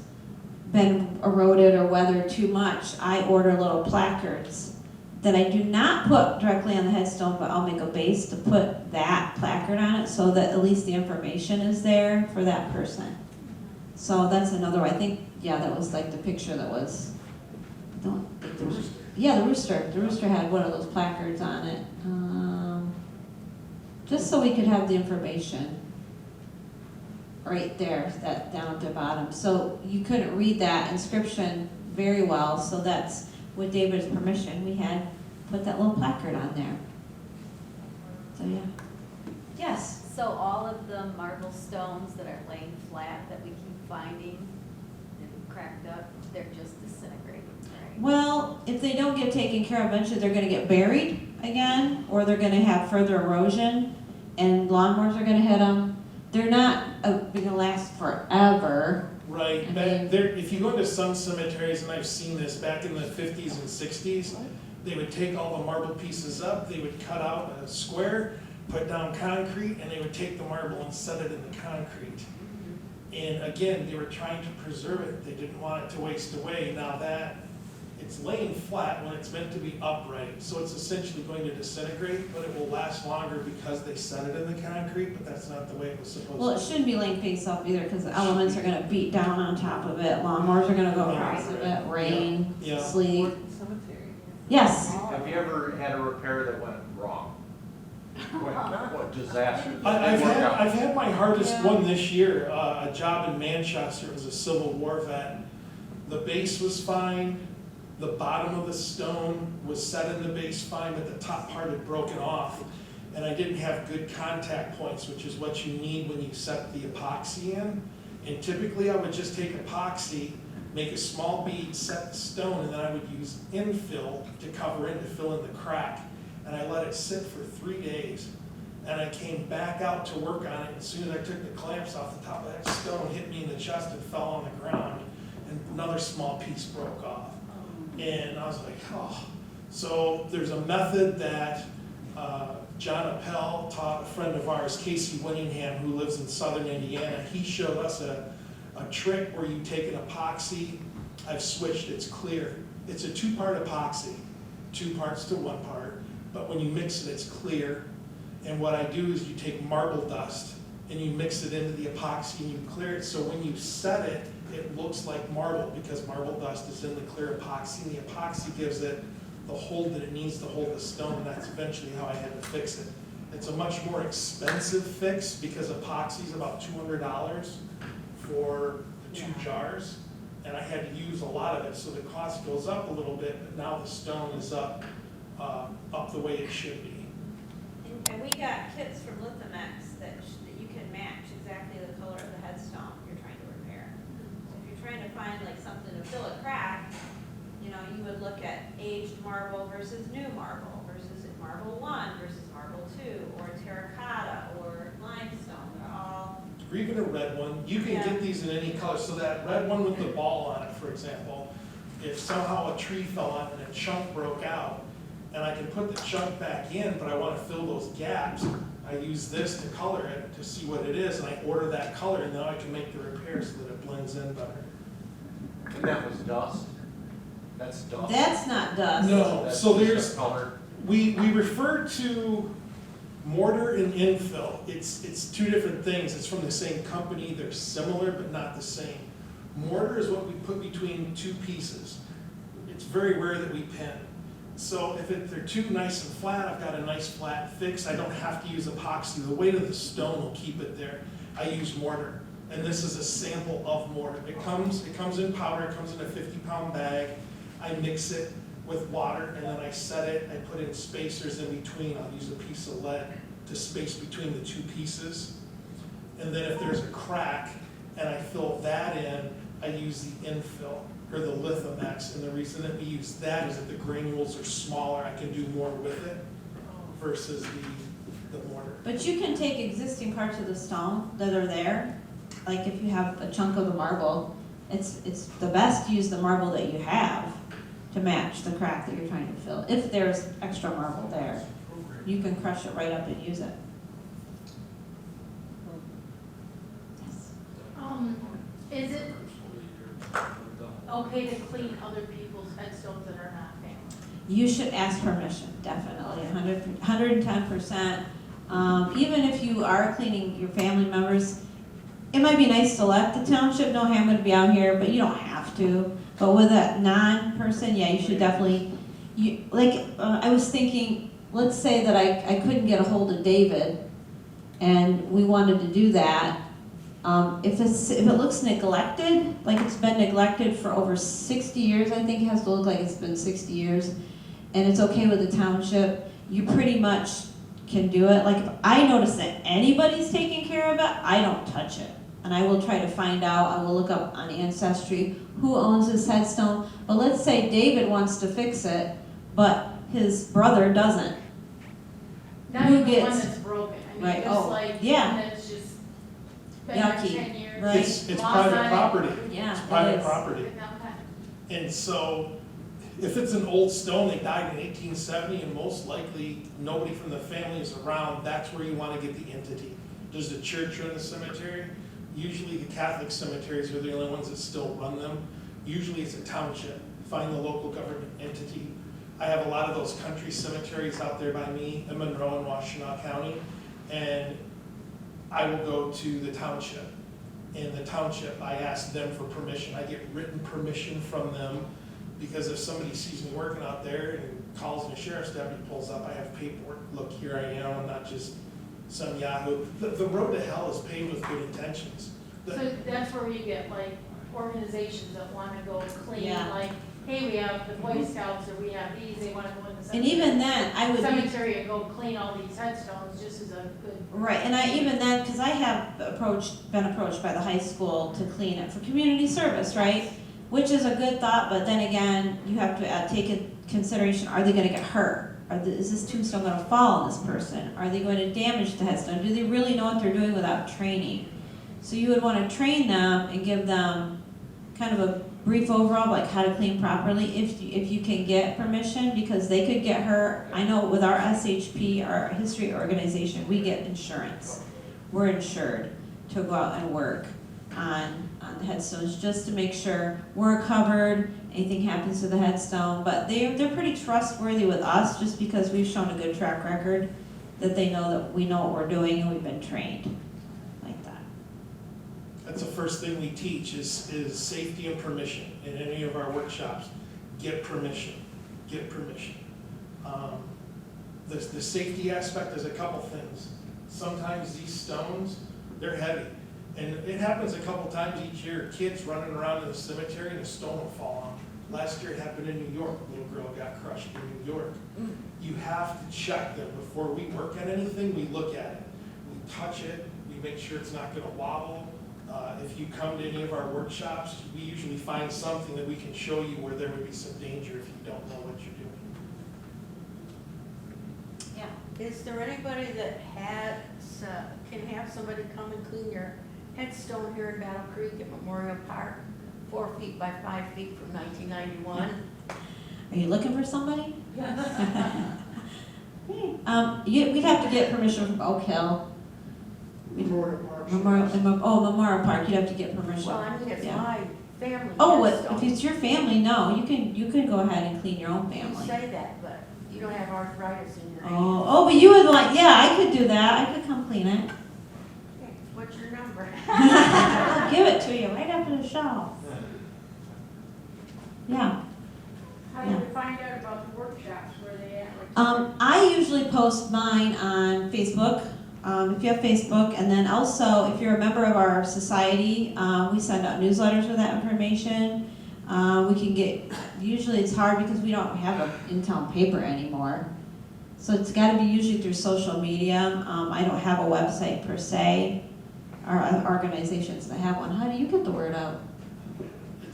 been eroded or weathered too much, I order little placards that I do not put directly on the headstone, but I'll make a base to put that placard on it so that at least the information is there for that person. So that's another way. I think, yeah, that was like the picture that was, I don't think the rooster. Yeah, the rooster. The rooster had one of those placards on it. Just so we could have the information right there, that down at the bottom. So you couldn't read that inscription very well, so that's with David's permission, we had put that little placard on there. So yeah. Yes. So all of the marble stones that are laying flat that we keep finding and cracked up, they're just disintegrating, right? Well, if they don't get taken care of, eventually they're gonna get buried again, or they're gonna have further erosion, and lawnmowers are gonna hit them. They're not gonna last forever. Right. If you go into some cemeteries, and I've seen this back in the 50s and 60s, they would take all the marble pieces up, they would cut out a square, put down concrete, and they would take the marble and set it in the concrete. And again, they were trying to preserve it. They didn't want it to waste away. Now that it's laying flat when it's meant to be upright, so it's essentially going to disintegrate, but it will last longer because they set it in the concrete, but that's not the way it was supposed to be. Well, it shouldn't be laying face up either, because the elements are gonna beat down on top of it, lawnmowers are gonna go across of it, rain, Yeah. sleet. Yes. Have you ever had a repair that went wrong? What disaster? Did it I've work out? had my hardest one this year, a job in Manchester. It was a Civil War vet. The base was fine, the bottom of the stone was set in the base fine, but the top part had broken off. And I didn't have good contact points, which is what you need when you set the epoxy in. And typically I would just take epoxy, make a small bead, set the stone, and then I would use infill to cover in, to fill in the crack. And I let it sit for 3 days. And I came back out to work on it. As soon as I took the clamps off, the top of that stone hit me in the chest and fell on the ground. And another small piece broke off. And I was like, oh. So there's a method that John Appel taught a friend of ours, Casey Winningham, who lives in southern Indiana. He showed us a trick where you take an epoxy. I've switched, it's clear. It's a 2-part epoxy, 2 parts to 1 part. But when you mix it, it's clear. And what I do is you take marble dust and you mix it into the epoxy and you clear it. So when you set it, it looks like marble because marble dust is in the clear epoxy. And the epoxy gives it the hold that it needs to hold the stone. And that's eventually how I had to fix it. It's a much more expensive fix because epoxy is about $200 for the 2 jars. And I had to use a lot of it. So the cost goes up a little bit, but now the stone is up the way it should be. And we got kits from Lithomex that you can match exactly the color of the headstone you're trying to repair. So if you're trying to find like something to fill a crack, you know, you would look at aged marble versus new marble versus marble 1 versus marble 2 or terracotta or limestone. They're all. Or even a red one. You can get these in any color. So that red one with the ball on it, for example, if somehow a tree fell on it and a chunk broke out, and I can put the chunk back in, but I want to fill those gaps, I use this to color it to see what it is, and I order that color, and now I can make the repair so that it blends in better. And that was dust? That's dust? That's not dust. No, That's so just there's, color. we refer to mortar and infill. It's 2 different things. It's from the same company. They're similar, but not the same. Mortar is what we put between 2 pieces. It's very rare that we pin. So if they're too nice and flat, I've got a nice flat fix. I don't have to use epoxy. The weight of the stone will keep it there. I use mortar, and this is a sample of mortar. It comes in powder. It comes in a 50-pound bag. I mix it with water, and then I set it. I put in spacers in between. I'll use a piece of lead to space between the 2 pieces. And then if there's a crack, and I fill that in, I use the infill, or the Lithomex, and the reason that we use that is that the granules are smaller, I can do more with it versus the mortar. But you can take existing parts of the stone that are there, like if you have a chunk of the marble, it's the best to use the marble that you have to match the crack that you're trying to fill. If there's extra marble there, you can crush it right up and use it. Yes. Is it okay to clean other people's headstones that are not family? You should ask permission, definitely, 110%. Even if you are cleaning your family members, it might be nice to let the township know, hey, I'm gonna be out here, but you don't have to. But with a non-person, yeah, you should definitely, I was thinking, let's say that I couldn't get a hold of David, and we wanted to do that. If it looks neglected, like it's been neglected for over 60 years, I think it has to look like it's been 60 years, and it's okay with the township, you pretty much can do it. Like if I notice that anybody's taking care of it, I don't touch it. And I will try to find out, I will look up on Ancestry who owns this headstone. But let's say David wants to fix it, but his brother doesn't. Not Who even the one gets- that's broken, I mean, Right, just oh, like, yeah. one that's just been there Yucky, 10 years. right. It's Moss private on it. property. Yeah, It's it private is. property. Okay. And so, if it's an old stone, they died in 1870, and most likely nobody from the family is around, that's where you want to get the entity. Does the church run the cemetery? Usually the Catholic cemeteries are the only ones that still run them. Usually it's a township. Find the local government entity. I have a lot of those country cemeteries out there by me in Monroe and Washtenaw County, and I will go to the township. In the township, I ask them for permission. I get written permission from them, because if somebody sees me working out there and calls and the sheriff's deputy pulls up, I have paperwork. Look, here I am. I'm not just some yahoo. The road to hell is paved with good intentions. So that's where you get like organizations that wanna go clean, Yeah. like, hey, we have the Boy Scouts, or we have these, they wanna go in the And cemetery. even then, I would. Cemetery and go clean all these headstones, just as a good. Right, and even then, because I have been approached by the high school to clean it for community service, right? which is a good thought, but then again, you have to take in consideration, are they gonna get hurt? Is this tombstone gonna fall on this person? Are they going to damage the headstone? Do they really know what they're doing without training? So you would wanna train them and give them kind of a brief overall, like how to clean properly, if you can get permission, because they could get hurt. I know with our SHP, our history organization, we get insurance. We're insured to go out and work on the headstones, just to make sure we're covered, anything happens to the headstone. But they're pretty trustworthy with us, just because we've shown a good track record, that they know that we know what we're doing and we've been trained like that. That's the first thing we teach is safety and permission in any of our workshops. Get permission, get permission. The safety aspect, there's a couple things. Sometimes these stones, they're heavy. And it happens a couple times each year, kids running around in the cemetery and a stone will fall on them. Last year it happened in New York, a little girl got crushed in New York. You have to check them before we work on anything, we look at it. We touch it, we make sure it's not gonna wobble. If you come to any of our workshops, we usually find something that we can show you where there would be some danger if you don't know what you're doing. Yeah. Is there anybody that can have somebody come and clean your headstone here in Battle Creek at Memorial Park, 4 feet by 5 feet from 1991? Are you looking for somebody? We'd have to get permission from Oak Hill. Memorial Park, you'd have to get permission. Well, I mean, it's Yeah. my family Oh, headstone. if it's your family, no, you can go ahead and clean your own You family. say that, but you don't have arthritis in your Oh, but you would like, yeah, I could do that, I could come clean it. Okay, what's your number? I'll give it to you right after the show. Yeah. How do you find out about the workshops, where they at? Like, I usually post mine on Facebook, if you have Facebook, and then also, if you're a member of our society, we send out newsletters with that information. We can get, usually it's hard because we don't have an in-town paper anymore. So it's gotta be usually through social media. I don't have a website per se, or organizations that have one. How do you get the word out?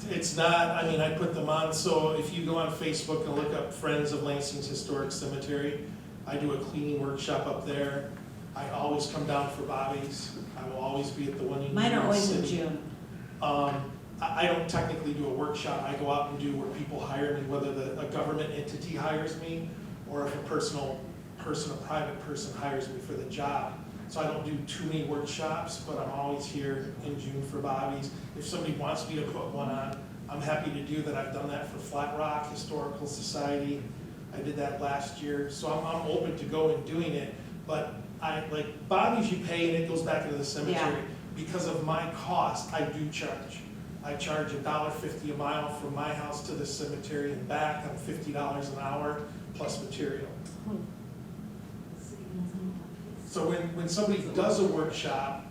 It's not, I mean, I put them on, so if you go on Facebook and look up Friends of Lansing's Historic Cemetery, I do a cleaning workshop up there. I always come down for Bobbie's. I will always be at the one in Mine are always in City. June. I don't technically do a workshop. I go out and do where people hire me, whether a government entity hires me or if a private person hires me for the job. So I don't do too many workshops, but I'm always here in June for Bobbie's. If somebody wants me to put one on, I'm happy to do that. I've done that for Flat Rock Historical Society. I did that last year. So I'm open to go and doing it. But like Bobbie's you pay and it goes back into the cemetery. Yeah. Because of my cost, I do charge. I charge $1.50 a mile from my house to the cemetery and back. I'm $50 an hour plus material. So when somebody does a workshop,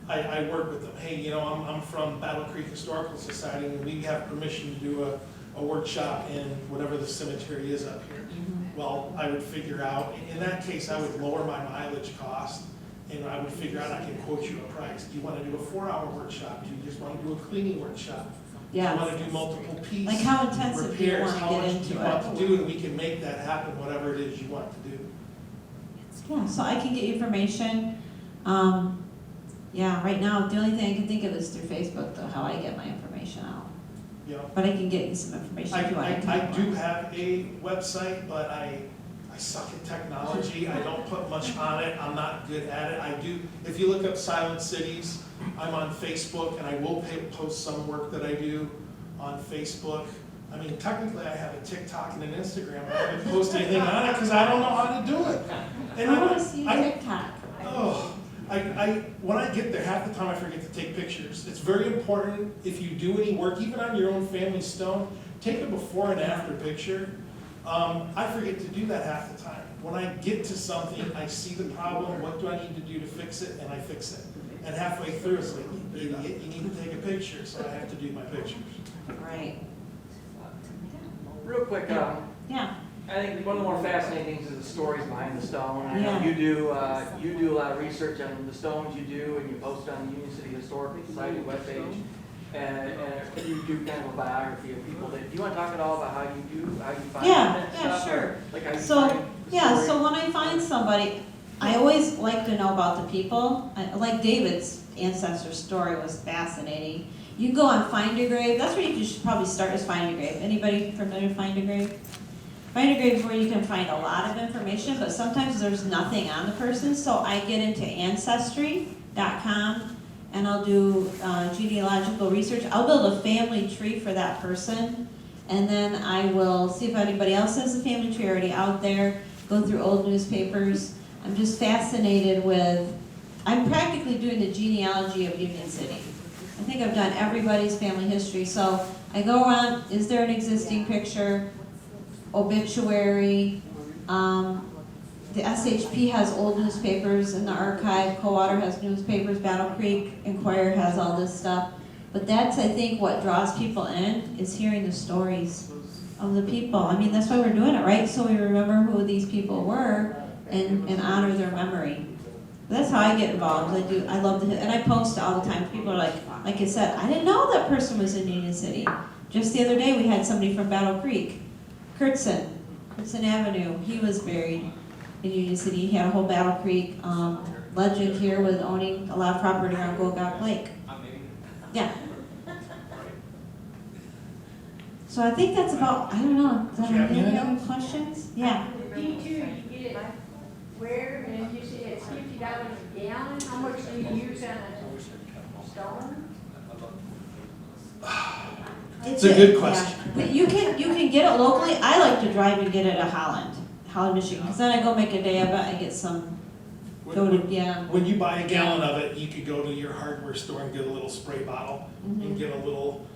I work with them. Hey, you know, I'm from Battle Creek Historical Society and we have permission to do a workshop in whatever the cemetery is up here. Well, I would figure out, in that case, I would lower my mileage cost and I would figure out I can quote you a price. Do you want to do a 4-hour workshop? Do you just want to do a cleaning workshop? Yeah. Do you want to do multiple piece Like how intensive do you repairs? want to How get much do into you it? want to do? And we can make that happen, whatever it is you want to do. Yeah, so I can get you information. Yeah, right now, the only thing I can think of is through Facebook, though, how I get my information out. You know, But I can get you some information if you want to. I do have a website, but I suck at technology. I don't put much on it. I'm not good at it. I do, if you look up Silent Cities, I'm on Facebook and I will post some work that I do on Facebook. I mean, technically I have a TikTok and an Instagram, but I haven't posted anything on it because I don't know how to do it. And I want to see TikTok. Oh, when I get there, half the time I forget to take pictures. It's very important if you do any work, even on your own family stone, take a before and after picture. I forget to do that half the time. When I get to something, I see the problem, what do I need to do to fix it, and I fix it. And halfway through, it's like, idiot, you need to take a picture, so I have to do my pictures. Right. Real quick, Yeah. I think one of the more fascinating things is the stories behind the stone. I know Yeah. you do a lot of research on the stones you do, and you post on the Union City Historical Society webpage. And you do kind of a biography of people that, do you want to talk at all about how you find Yeah, that yeah, stuff? sure. Or, like how you So, find the yeah, story? so when I find somebody, I always like to know about the people. Like David's ancestor story was fascinating. You can go on Find a Grave, that's where you should probably start, is Find a Grave. Anybody familiar with Find a Grave? Find a Grave is where you can find a lot of information, but sometimes there's nothing on the person, so I get into Ancestry.com and I'll do genealogical research. I'll build a family tree for that person, and then I will see if anybody else has a family tree already out there, go through old newspapers. I'm just fascinated with, I'm practically doing the genealogy of Union City. I think I've done everybody's family history, so I go around, is there an existing picture, obituary, the SHP has old newspapers in the archive, Coldwater has newspapers, Battle Creek, Inquirer has all this stuff. But that's, I think, what draws people in, is hearing the stories of the people. I mean, that's why we're doing it, right? So we remember who these people were and honor their memory. That's how I get involved. I love and I post all the time. People are like I said, I didn't know that person was in Union City. Just the other day, we had somebody from Battle Creek, Kurtzen Avenue. He was buried in Union City. He had a whole Battle Creek legend here with owning a lot of property around Golgotha Lake. Yeah. So I think that's about, I don't know, does anybody have any questions? Yeah. D2, you get it where, and you say it's $50 a gallon, how much do you use on a stone? It's a good question. Yeah. But you can get it locally. I like to drive and get it at Holland, Michigan, because then I go make a day of it. I get some. When you buy a gallon of it, you could go to your hardware store and get a little spray bottle and get a little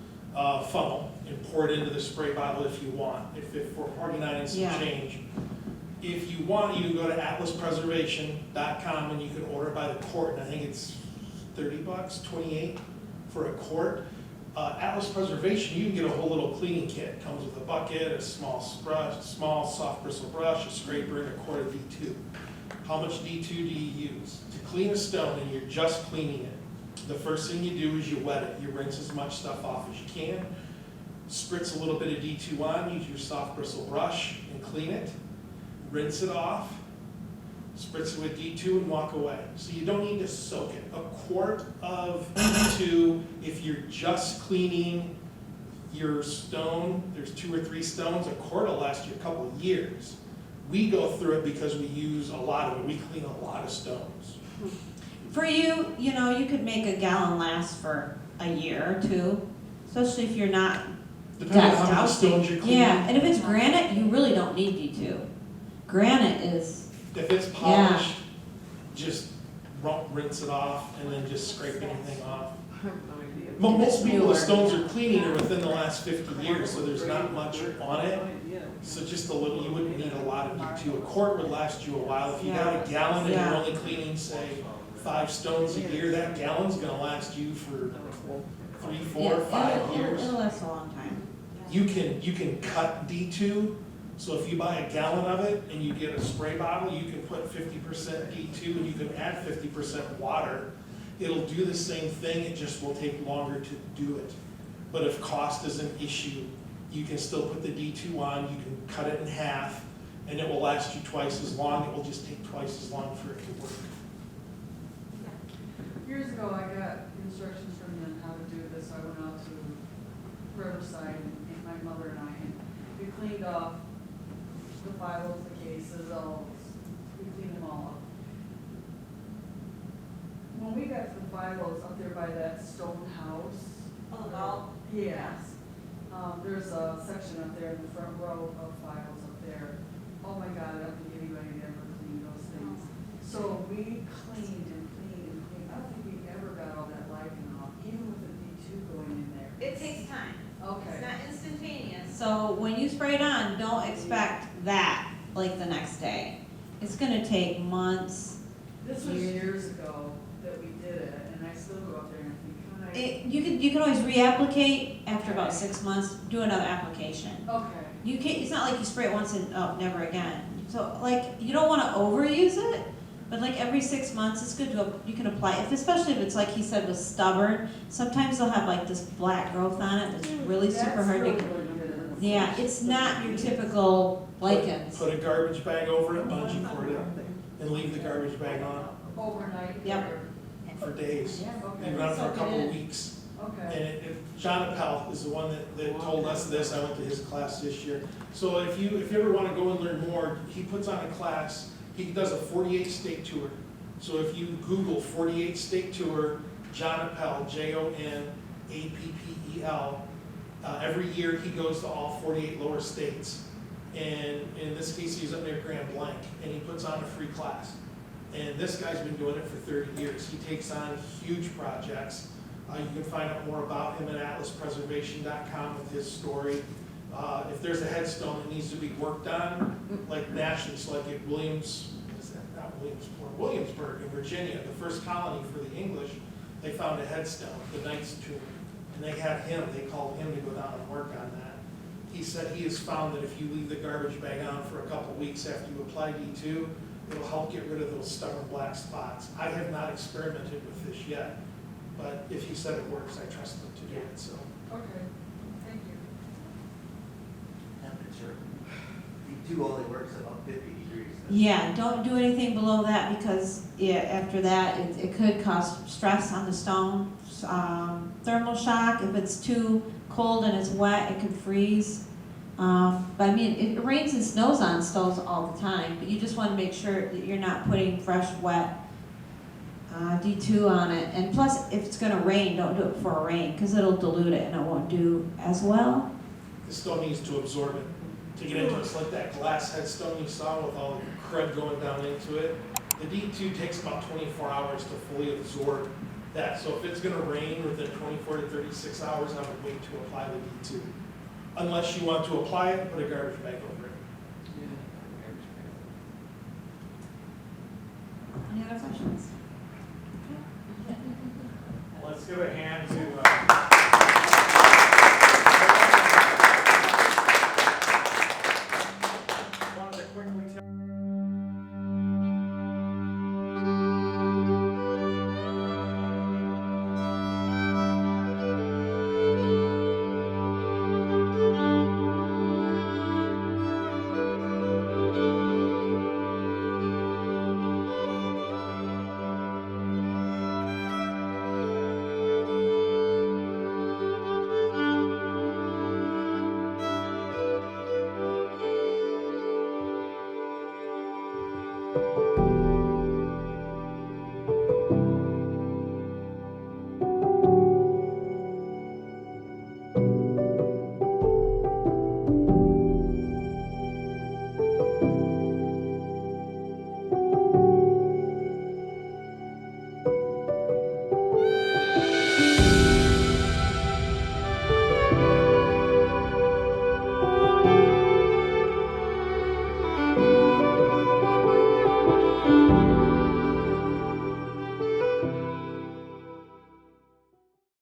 funnel and pour it into the spray bottle if you want. If for 49 and some change. If you want, you can go to atlaspreservation.com and you can order by the quart. And I think it's $30, $28 for a quart. Atlas Preservation, you can get a whole little cleaning kit. It comes with a bucket, a small soft bristle brush, a scraper, and a quart of D2. How much D2 do you use? To clean a stone, and you're just cleaning it, the first thing you do is you wet it. You rinse as much stuff off as you can. Spritz a little bit of D2 on, use your soft bristle brush, and clean it. Rinse it off. Spritz it with D2 and walk away. So you don't need to soak it. A quart of D2, if you're just cleaning your stone, there's 2 or 3 stones, a quart will last you a couple of years. We go through it because we use a lot of it. We clean a lot of stones. For you, you could make a gallon last for a year or 2, especially if you're not Depending on how many stones you're cleaning. Yeah, and if it's granite, you really don't need D2. Granite is. If it's polished, just rinse it off and then just scrape anything off. Most people, the stones are cleaning are within the last 50 years, so there's not much on it. So just a little, you wouldn't need a lot of D2. A quart would last you a while. If you got a gallon and you're only cleaning, say, 5 stones a year, that gallon's gonna last you for 3, 4, 5 years. It'll last a long time. You can cut D2. So if you buy a gallon of it and you get a spray bottle, you can put 50% D2 and you can add 50% water. It'll do the same thing, it just will take longer to do it. But if cost is an issue, you can still put the D2 on, you can cut it in half, and it will last you twice as long. It will just take twice as long for it to work. Years ago, I got instructions from them how to do this. I went out to Riverside and my mother and I, and we cleaned off the Bibles, the cases, we cleaned them all up. When we got to the Bibles up there by that stone house. Oh, the vault? Yes. There's a section up there in the front row of Bibles up there. Oh my God, I don't think anybody ever cleaned those things. So we cleaned and cleaned and cleaned. I don't think we ever got all that lichen off, even with the D2 going in there. It takes time. Okay. It's not instantaneous. So when you spray it on, don't expect that like the next day. It's gonna take months. This was years ago that we did it, and I still go up there and think, You can always reapplicate after about 6 months. Do another application. okay. You can't. It's not like you spray it once and never again. So like you don't want to overuse it, But like every 6 months, it's good to, you can apply, especially if it's like he said was stubborn. Sometimes they'll have like this black growth on it that's really super hard to. Yeah, it's not your typical lichens. Put a garbage bag over it, bungee cord it, and leave the garbage bag on Overnight? Yep. for days, Okay. even on for a couple of weeks. And Okay. John Appel is the one that told us this. I went to his class this year. So if you ever want to go and learn more, he puts on a class. He does a 48 state tour. So if you Google 48 state tour, John Appel, Jonappel, every year he goes to all 48 lower states. And in this case, he's up near Grand Blanc, and he puts on a free class. And this guy's been doing it for 30 years. He takes on huge projects. You can find out more about him at atlaspreservation.com with his story. If there's a headstone that needs to be worked on, like nationally, so like at Williamsburg in Virginia, the first colony for the English, they found a headstone, the Knight's Tomb. And they had him, they called him to go down and work on that. He said he has found that if you leave the garbage bag on for a couple weeks after you apply D2, it'll help get rid of those stubborn black spots. I have not experimented with this yet, but if he said it works, I trust him to do it, so. Okay, thank you. Temperature. D2 only works about 50 degrees. Yeah, don't do anything below that because after that, it could cause stress on the stone. Thermal shock, if it's too cold and it's wet, it could freeze. But I mean, it rains and snows on stones all the time, but you just want to make sure that you're not putting fresh, wet D2 on it. And plus, if it's going to rain, don't do it before rain because it'll dilute it and it won't do as well. The stone needs to absorb it. To get into it, it's like that glass headstone you saw with all the crud going down into it. The D2 takes about 24 hours to fully absorb that. So if it's going to rain within 24 to 36 hours, I would wait to apply the D2. Unless you want to apply it, put a garbage bag over it. Any other questions? Let's give a hand to, wanted to quickly tell you.